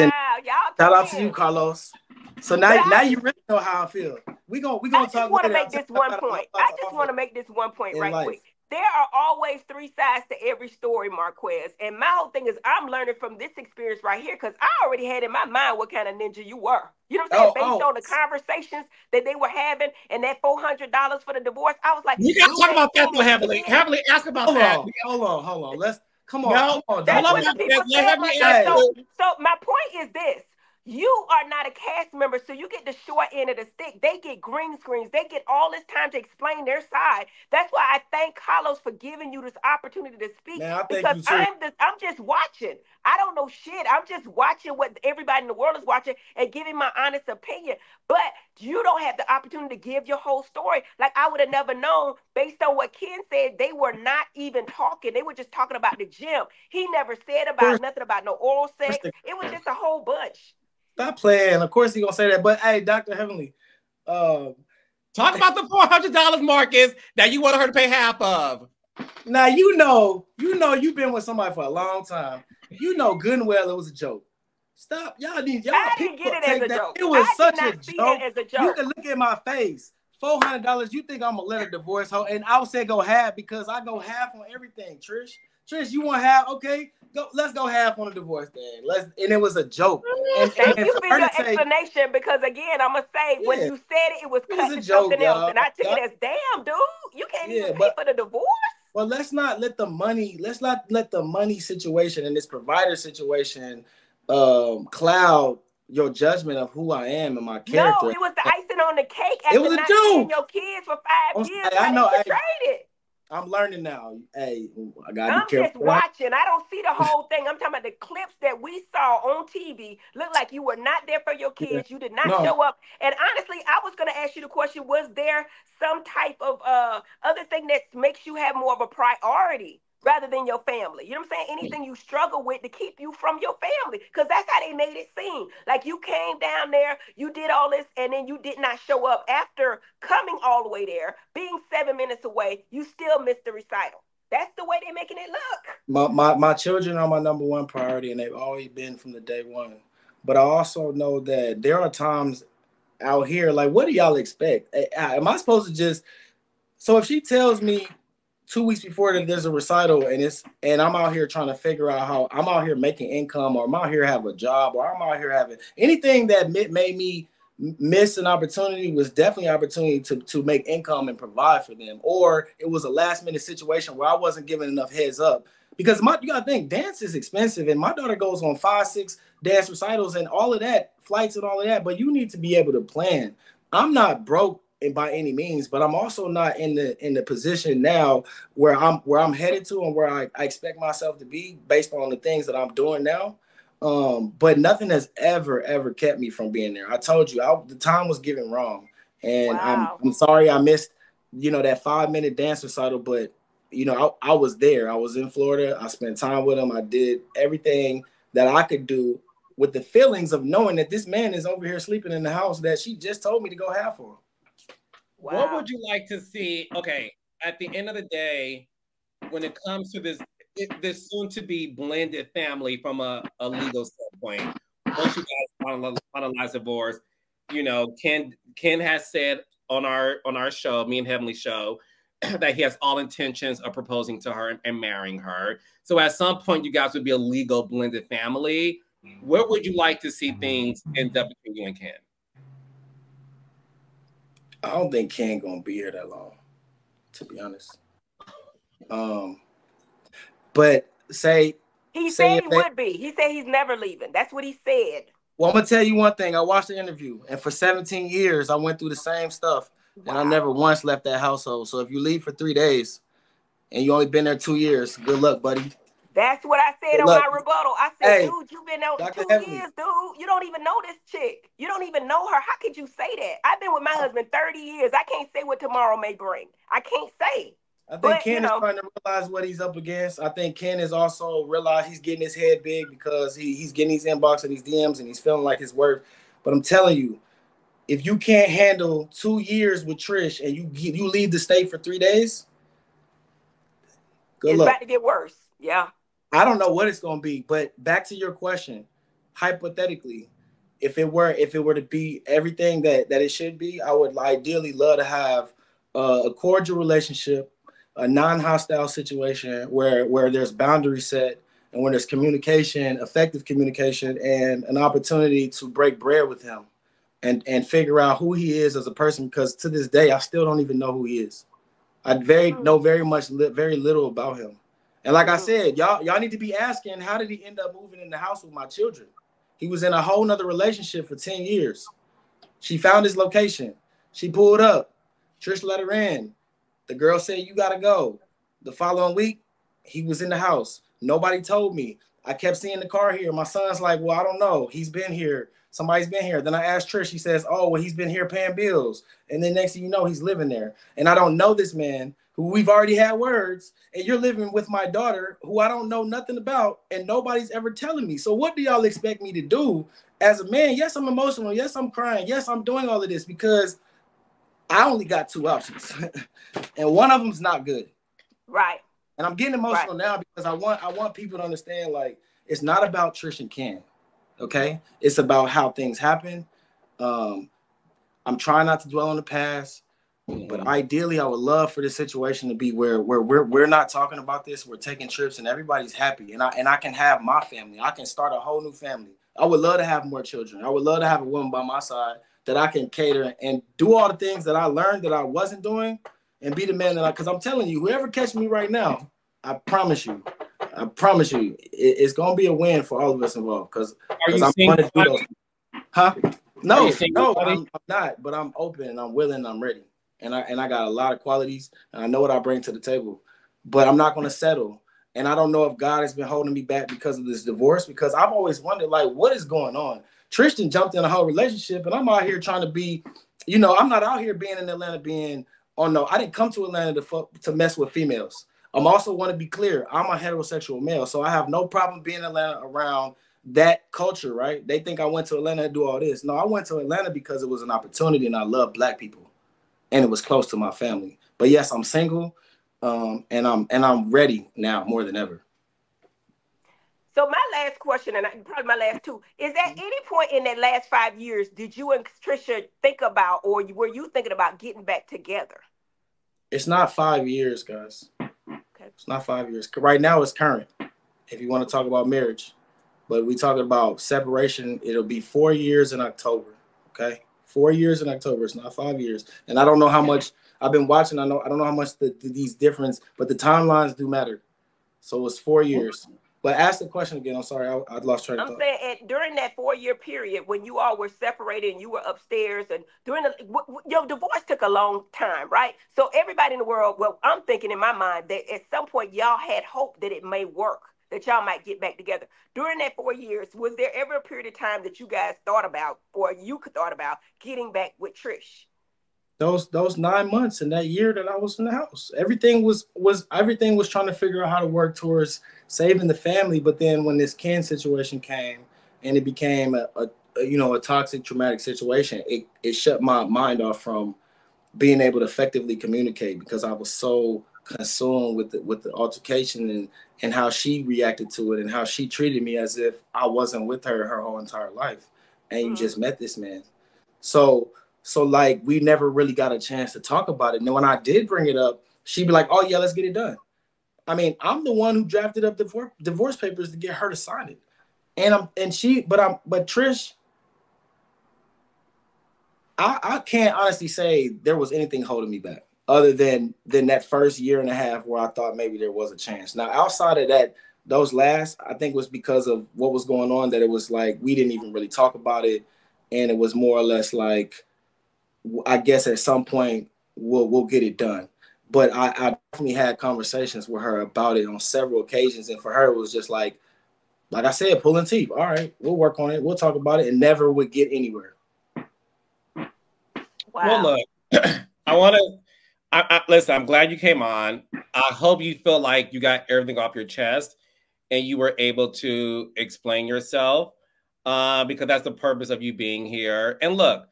y'all. Shout out to you, Carlos. So now you really know how I feel. We gonna talk. I just want to make this one point. I just want to make this one point right quick. There are always three sides to every story, Marques. And my whole thing is I'm learning from this experience right here because I already had in my mind what kind of ninja you were. You know what I'm saying? Based on the conversations that they were having and that $400 for the divorce, I was like, you got to talk about that though, Heavenly. Heavenly, ask about that. Hold on. Come on. No, come on. That's what people say. So my point is this. You are not a cast member, so you get the short end of the stick. They get green screens. They get all this time to explain their side. That's why I thank Carlos for giving you this opportunity to speak. Man, I thank because you too. I'm just watching. I don't know shit. I'm just watching what everybody in the world is watching and giving my honest opinion. But you don't have the opportunity to give your whole story. Like, I would have never known, based on what Ken said, they were not even talking. They were just talking about the gym. He never said about nothing about no oral sex. It was just a whole bunch. Stop playing. Of course he gonna say that. But hey, Dr. Heavenly, talk about the $400, Marques, that you wanted her to pay half of. Now you know you've been with somebody for a long time. You know good and well it was a joke. Stop. Y'all didn't get it as a joke. It was such a joke. As a joke. You can look at my face. $400. You think I'm gonna let her divorce her? And I would say go half because I go half on everything. Trish, you want half? Okay, let's go half on the divorce then. And it was a joke. And thank you for your explanation, because again, I'm gonna say when you said it was cut to something else, and I took it as damn, dude, you can't even pay for the divorce. Well, let's not let the money situation and this provider situation cloud your judgment of who I am and my character. No, it was the icing on the cake. It was a joke. Your kids for 5 years. I know. Traded. I'm learning now. Hey, I gotta I'm be careful. Just watching. I don't see the whole thing. I'm talking about the clips that we saw on TV. Look like you were not there for your kids. You did not show up. And honestly, I was going to ask you the question: was there some type of other thing that makes you have more of a priority rather than your family? You know what I'm saying? Anything you struggle with to keep you from your family, because that's how they made it seem. Like you came down there, you did all this, and then you did not show up after coming all the way there, being 7 minutes away. You still missed the recital. That's the way they're making it look. My children are my number one priority, and they've always been from the day one. But I also know that there are times out here, like, what do y'all expect? Am I supposed to just? So if she tells me 2 weeks before that there's a recital and I'm out here trying to figure out how I'm out here making income, or I'm out here have a job, or I'm out here having anything that made me miss an opportunity, was definitely an opportunity to make income and provide for them. Or it was a last minute situation where I wasn't given enough heads up, because you gotta think dance is expensive, and my daughter goes on 5-6 dance recitals and all of that, flights and all of that. But you need to be able to plan. I'm not broke by any means, but I'm also not in the position now where I'm headed to and where I expect myself to be based on the things that I'm doing now. But nothing has ever kept me from being there. I told you the time was given wrong, and I'm sorry I missed that 5-minute dance recital, but I was there. I was in Florida. I spent time with him. I did everything that I could do with the feelings of knowing that this man is over here sleeping in the house that she just told me to go half for. Wow. What would you like to see? Okay, at the end of the day, when it comes to this soon-to-be blended family from a legal standpoint, once you guys finalize divorce, Ken has said on our show, me and Heavenly show, that he has all intentions of proposing to her and marrying her. So at some point, you guys would be a legal blended family. Where would you like to see things end up between you and Ken? I don't think Ken gonna be here that long, to be honest. But he said he would be. He said he's never leaving. That's what he said. Well, I'm gonna tell you one thing. I watched the interview, and for 17 years, I went through the same stuff, and I never once left that household. So if you leave for 3 days, and you only been there 2 years, good luck, buddy. That's what I said on my rebuttal. I said, dude, you've been out 2 years, dude. You don't even know this chick. You don't even know her. How could you say that? I've been with my husband 30 years. I can't say what tomorrow may bring. I can't say. I think Ken is trying to realize what he's up against. I think Ken is also realized he's getting his head big because he's getting these inbox and these DMs and he's feeling like his worth. But I'm telling you, if you can't handle 2 years with Trish and you leave the state for 3 days, good luck. It's about to get worse. Yeah. I don't know what it's going to be, but back to your question, hypothetically, if it were to be everything that it should be, I would ideally love to have a cordial relationship, a non-hostile situation where there's boundaries set and where there's communication, effective communication, and an opportunity to break bread with him and figure out who he is as a person, because to this day, I still don't even know who he is. I know very little about him. And like I said, y'all need to be asking, how did he end up moving in the house with my children? He was in a whole nother relationship for 10 years. She found his location. She pulled up. Trish let her in. The girl said, you got to go. The following week, he was in the house. Nobody told me. I kept seeing the car here. My son's like, well, I don't know. He's been here. Somebody's been here. Then I asked Trish. She says, oh, well, he's been here paying bills. And then next thing you know, he's living there. And I don't know this man who we've already had words. And you're living with my daughter who I don't know nothing about. And nobody's ever telling me. So what do y'all expect me to do as a man? Yes, I'm emotional. Yes, I'm crying. Yes, I'm doing all of this because I only got two options. And one of them's not good. Right. And I'm getting emotional now because I want people to understand, like, it's not about Trish and Ken, okay? It's about how things happen. I'm trying not to dwell on the past, but ideally, I would love for this situation to be where we're not talking about this. We're taking trips and everybody's happy, and I can have my family. I can start a whole new family. I would love to have more children. I would love to have a woman by my side that I can cater and do all the things that I learned that I wasn't doing. And be the man that because I'm telling you, whoever catches me right now, I promise you, it's gonna be a win for all of us involved. Because I'm gonna do those. Huh? No, I'm not. But I'm open and I'm willing and I'm ready. And I got a lot of qualities and I know what I bring to the table. But I'm not gonna settle. And I don't know if God has been holding me back because of this divorce. Because I've always wondered, like, what is going on? Tristan jumped in a whole relationship, and I'm out here trying to be, I'm not out here being in Atlanta being. Oh no, I didn't come to Atlanta to mess with females. I'm also want to be clear. I'm a heterosexual male, so I have no problem being in Atlanta around that culture, right? They think I went to Atlanta to do all this. No, I went to Atlanta because it was an opportunity and I love Black people, and it was close to my family. But yes, I'm single, and I'm ready now more than ever. So my last question, and probably my last two, is at any point in that last 5 years, did you and Tricia think about, or were you thinking about getting back together? It's not 5 years, guys. Okay. It's not 5 years. Right now it's current, if you want to talk about marriage. But we talking about separation, it'll be 4 years in October, okay? 4 years in October. It's not 5 years. And I don't know how much I've been watching. I don't know how much these difference, but the timelines do matter. So it's 4 years. But ask the question again. I'm sorry, I lost track of thought. I'm saying during that 4 year period when you all were separated and you were upstairs, and during your divorce took a long time, right? So everybody in the world, well, I'm thinking in my mind that at some point y'all had hope that it may work, that y'all might get back together. During that 4 years, was there ever a period of time that you guys thought about, or you thought about getting back with Trish? Those 9 months and that year that I was in the house, everything was trying to figure out how to work towards saving the family. But then when this Ken situation came and it became a toxic, traumatic situation, it shut my mind off from being able to effectively communicate because I was so consumed with the altercation and how she reacted to it and how she treated me as if I wasn't with her whole entire life. And you just met this man. So like we never really got a chance to talk about it. And when I did bring it up, she'd be like, oh yeah, let's get it done. I mean, I'm the one who drafted up the divorce papers to get her to sign it. But Trish, I can't honestly say there was anything holding me back other than that first year and a half where I thought maybe there was a chance. Now, outside of that, those last, I think was because of what was going on, that it was like we didn't even really talk about it. And it was more or less like, I guess at some point we'll get it done. But I definitely had conversations with her about it on several occasions. And for her, it was just like I said, pulling teeth. All right, we'll work on it. We'll talk about it, and never would get anywhere. Wow. Well, look, I want to listen. I'm glad you came on. I hope you feel like you got everything off your chest and you were able to explain yourself because that's the purpose of you being here. And look,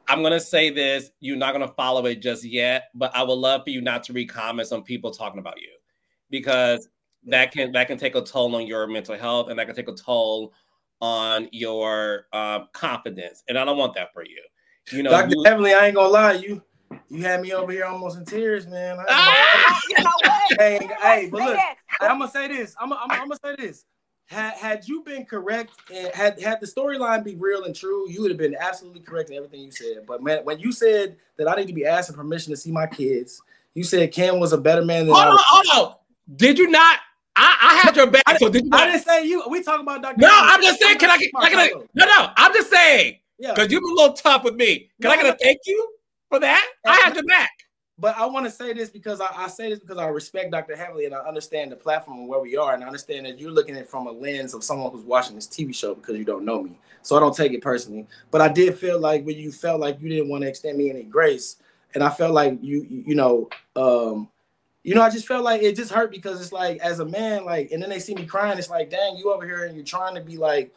I'm going to say this. You're not going to follow it just yet, but I would love for you not to read comments on people talking about you because that can take a toll on your mental health and that can take a toll on your confidence. And I don't want that for you. You know, Dr. Emily, I ain't gonna lie, you had me over here almost in tears, man. You know what? Hey, but look, I'm gonna say this. I'm gonna say this. Had you been correct and had the storyline be real and true, you would have been absolutely correct in everything you said. But man, when you said that I need to be asking permission to see my kids, you said Ken was a better man than Hold on. Did you not? I had your back. I So didn't say you. We talking about Dr. No, Hamlin. I'm just saying. Can I get? No. I'm just saying. Yeah. Because you've been a little tough with me. Can I get a thank you for that? I had your back. But I want to say this because I say this because I respect Dr. Hamlin and I understand the platform and where we are, and I understand that you're looking at it from a lens of someone who's watching this TV show because you don't know me. So I don't take it personally. But I did feel like when you felt like you didn't want to extend me any grace, and I felt like I just felt like it just hurt because it's like as a man, like, and then they see me crying, it's like, dang, you over here and you're trying to be like,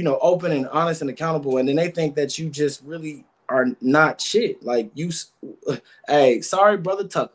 open and honest and accountable, and then they think that you just really are not shit. Like hey, sorry, brother Tucker.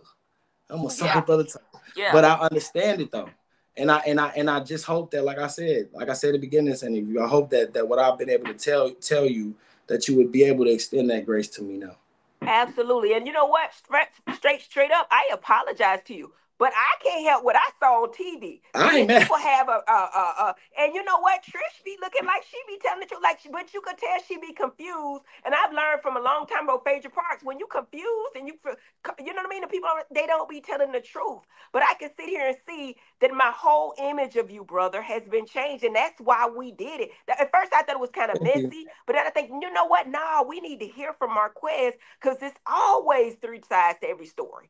I'm sorry, brother Tucker. Yeah. But I understand it though. And I just hope that, like I said at the beginning of this interview, I hope that what I've been able to tell you, that you would be able to extend that grace to me now. Absolutely. And you know what? Straight up, I apologize to you. But I can't help what I saw on TV. I ain't mad. People have and you know what? Trish be looking like she be telling the truth, but you could tell she be confused. And I've learned from a long time ago, Phaedra Parks, when you confused and you know what I mean? The people, they don't be telling the truth. But I can sit here and see that my whole image of you, brother, has been changed. And that's why we did it. At first, I thought it was kind of messy. But then I think, you know what? Nah, we need to hear from Marques because there's always three sides to every story.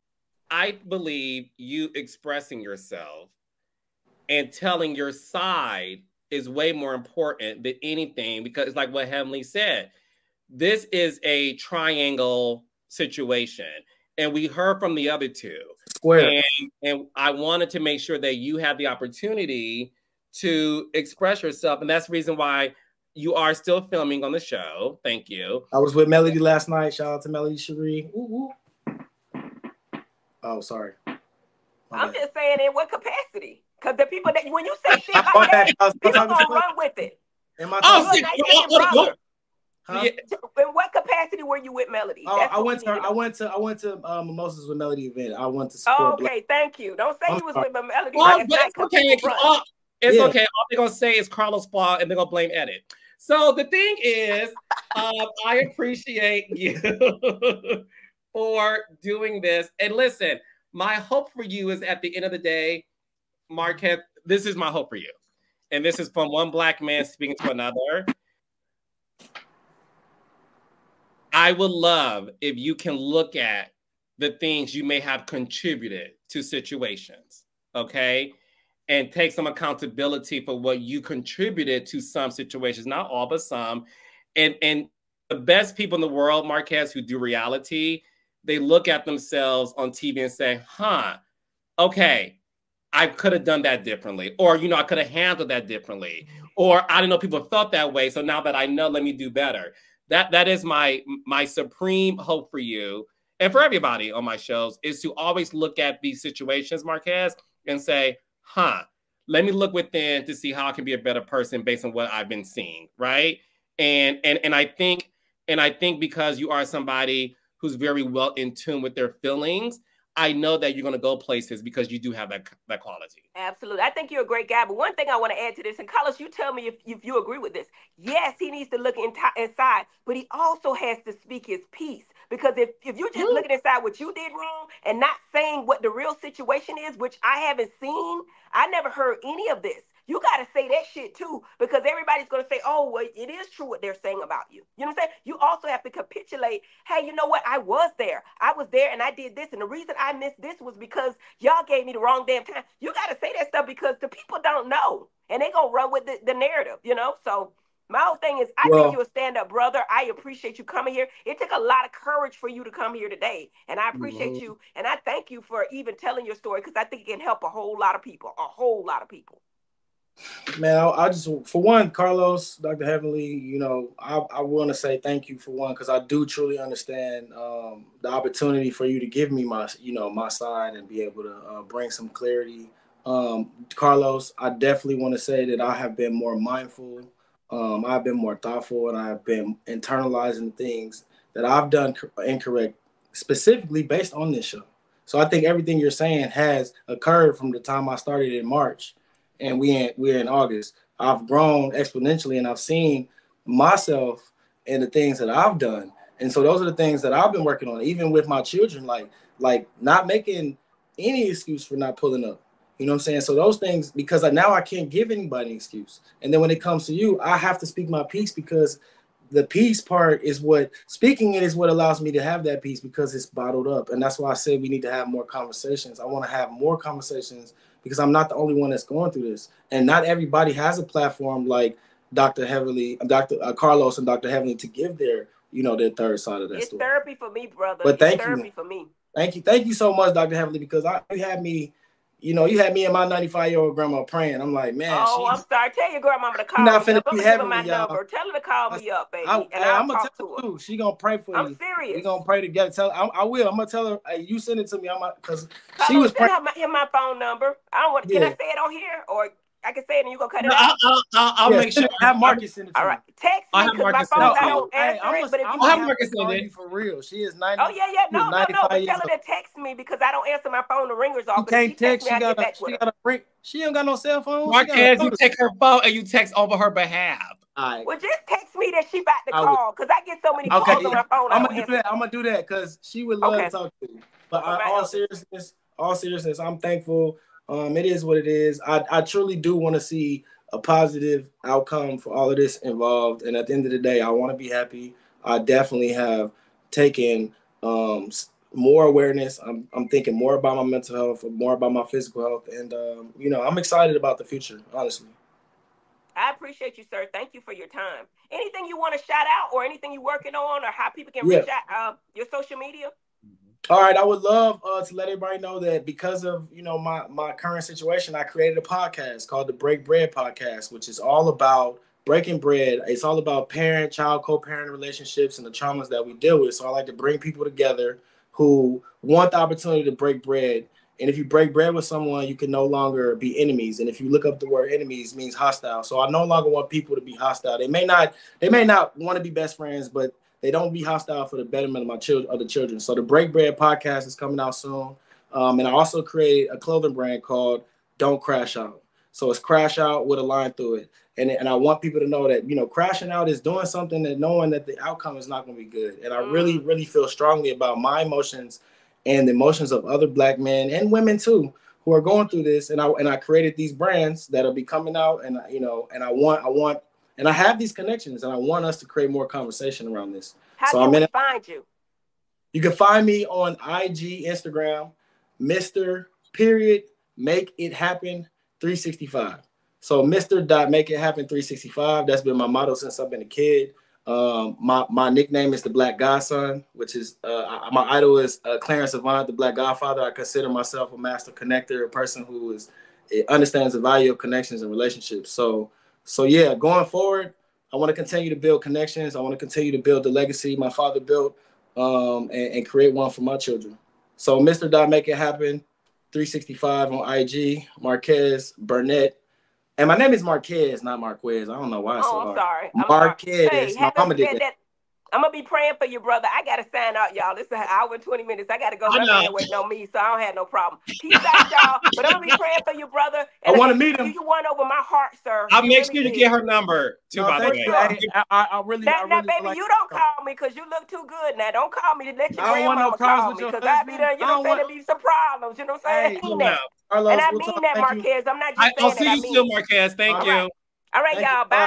I believe you expressing yourself and telling your side is way more important than anything, because it's like what Heavenly said. This is a triangle situation. And we heard from the other two. Square. And I wanted to make sure that you have the opportunity to express yourself. And that's the reason why you are still filming on the show. Thank you. I was with Melody last night. Shout out to Melody Cherie. Ooh, ooh. Oh, sorry. I'm just saying, in what capacity? Because the people that, when you say shit like that, people gonna run with it. In what capacity were you with Melody? I went to Mimosas with Melody event. I went to support. Okay, thank you. Don't say you was with Melody. It's okay. It's okay. All they're gonna say is Carlos' fault, and they're gonna blame Edit. So the thing is, I appreciate you for doing this. And listen, my hope for you is, at the end of the day, Marques, this is my hope for you. And this is from one Black man speaking to another. I would love if you can look at the things you may have contributed to situations, okay? And take some accountability for what you contributed to some situations, not all, but some. And the best people in the world, Marques, who do reality, they look at themselves on TV and say, okay, I could have done that differently. Or, I could have handled that differently. Or I didn't know people felt that way. So now that I know, let me do better. That is my supreme hope for you and for everybody on my shows, is to always look at these situations, Marques, and say, let me look within to see how I can be a better person based on what I've been seeing, right? And I think because you are somebody who's very well in tune with their feelings, I know that you're going to go places because you do have that quality. Absolutely. I think you're a great guy. But one thing I want to add to this, and Carlos, you tell me if you agree with this. Yes, he needs to look inside, but he also has to speak his piece. Because if you're just looking inside what you did wrong and not saying what the real situation is, which I haven't seen, I never heard any of this. You got to say that shit too, because everybody's going to say, oh, well, it is true what they're saying about you. You know what I'm saying? You also have to capitulate. Hey, you know what? I was there. I was there and I did this. And the reason I missed this was because y'all gave me the wrong damn time. You got to say that stuff because the people don't know. And they're going to run with the narrative, So my whole thing is, I think you're a stand-up brother. I appreciate you coming here. It took a lot of courage for you to come here today. And I appreciate you. And I thank you for even telling your story, because I think it can help a whole lot of people. Man, I just, for one, Carlos, Dr. Heavenly, I want to say thank you for one, because I do truly understand the opportunity for you to give me my side and be able to bring some clarity. Carlos, I definitely want to say that I have been more mindful. I've been more thoughtful, and I've been internalizing things that I've done incorrect, specifically based on this show. So I think everything you're saying has occurred from the time I started in March. And we're in August. I've grown exponentially, and I've seen myself and the things that I've done. And so those are the things that I've been working on, even with my children, like not making any excuse for not pulling up. You know what I'm saying? So those things, because now I can't give anybody an excuse. And then when it comes to you, I have to speak my piece, because the peace part is what, speaking it is what allows me to have that peace, because it's bottled up. And that's why I said we need to have more conversations. I want to have more conversations because I'm not the only one that's going through this. And not everybody has a platform like Dr. Heavenly, Dr. Carlos and Dr. Heavenly to give their, their third side of that it's story. It's therapy for me, brother. But thank therapy you. for me. Thank you. Thank you so much, Dr. Heavenly, because you had me, you had me and my 95-year-old grandma praying. I'm like, man. Oh, I'm sorry. Tell your grandmama to call me up. I'm going to give her my number. Tell her to call me up, baby. I'll talk to her. She going to pray for you. I'm serious. We going to pray together. I will. I'm going to tell her, hey, you send it to me. Because she was praying. Send her my phone number. Can I say it on here? Or I can say it and you going to cut it out? I'll make sure. Have Marques send it to me. All right. Text me because my phone, I don't answer it. But if I'll have Marques send it. For real. She is 90. Oh, yeah. No. But tell her to text me because I don't answer my phone. The ringer's off. You can't text. She got a ring. She ain't got no cell phone. Marques, you take her phone and you text over her behalf. Well, just text me that she about to call because I get so many calls on my phone. I'm gonna do that because she would love to talk to you. But all seriousness, I'm thankful. It is what it is. I truly do want to see a positive outcome for all of this involved. And at the end of the day, I want to be happy. I definitely have taken more awareness. I'm thinking more about my mental health, more about my physical health, and I'm excited about the future, honestly. I appreciate you, sir. Thank you for your time. Anything you want to shout out or anything you're working on or how people can reach out your social media? All right. I would love to let everybody know that because of, my current situation, I created a podcast called the Break Bread Podcast, which is all about breaking bread. It's all about parent-child, co-parent relationships and the traumas that we deal with. So I like to bring people together who want the opportunity to break bread. And if you break bread with someone, you can no longer be enemies. And if you look up the word enemies, it means hostile. So I no longer want people to be hostile. They may not want to be best friends, but they don't be hostile for the betterment of the children. So the Break Bread Podcast is coming out soon. And I also created a clothing brand called Don't Crash Out. So it's crash out with a line through it. And I want people to know that, crashing out is doing something and knowing that the outcome is not going to be good. And I really, really feel strongly about my emotions and the emotions of other Black men and women too, who are going through this. And I created these brands that'll be coming out, and I have these connections, and I want us to create more conversation around this. How can we find you? You can find me on IG, Instagram, Mr. Make It Happen 365. So Mr. Make It Happen 365. That's been my motto since I've been a kid. My nickname is the Black Godson, which is my idol is Clarence Avant, the Black Godfather. I consider myself a master connector, a person who understands the value of connections and relationships. So yeah, going forward, I want to continue to build connections. I want to continue to build the legacy my father built, and create one for my children. So Mr. Make It Happen 365 on IG, Marques Burnett. And my name is Marques, not Marquez. I don't know why it's so hard. Sorry. Marques. Hey, my mama did that. I'm going to be praying for you, brother. I got to sign out, y'all. This is an hour and 20 minutes. I got to go. My man waiting on me, so I don't have no problem. Peace out, y'all. But I'm going to be praying for you, brother. And I want to meet him. You won over my heart, sir. I'll make sure you get her number, too, by the way. I really Now, baby, you don't call me because you look too good now. Don't call me to let your grandma call me because I be done. You know what I'm saying? There be some problems. You know what I'm saying? I mean that. And I mean that, Marques. I'm not just saying that. I'll see you soon, Marques. Thank you. All right, y'all. Bye.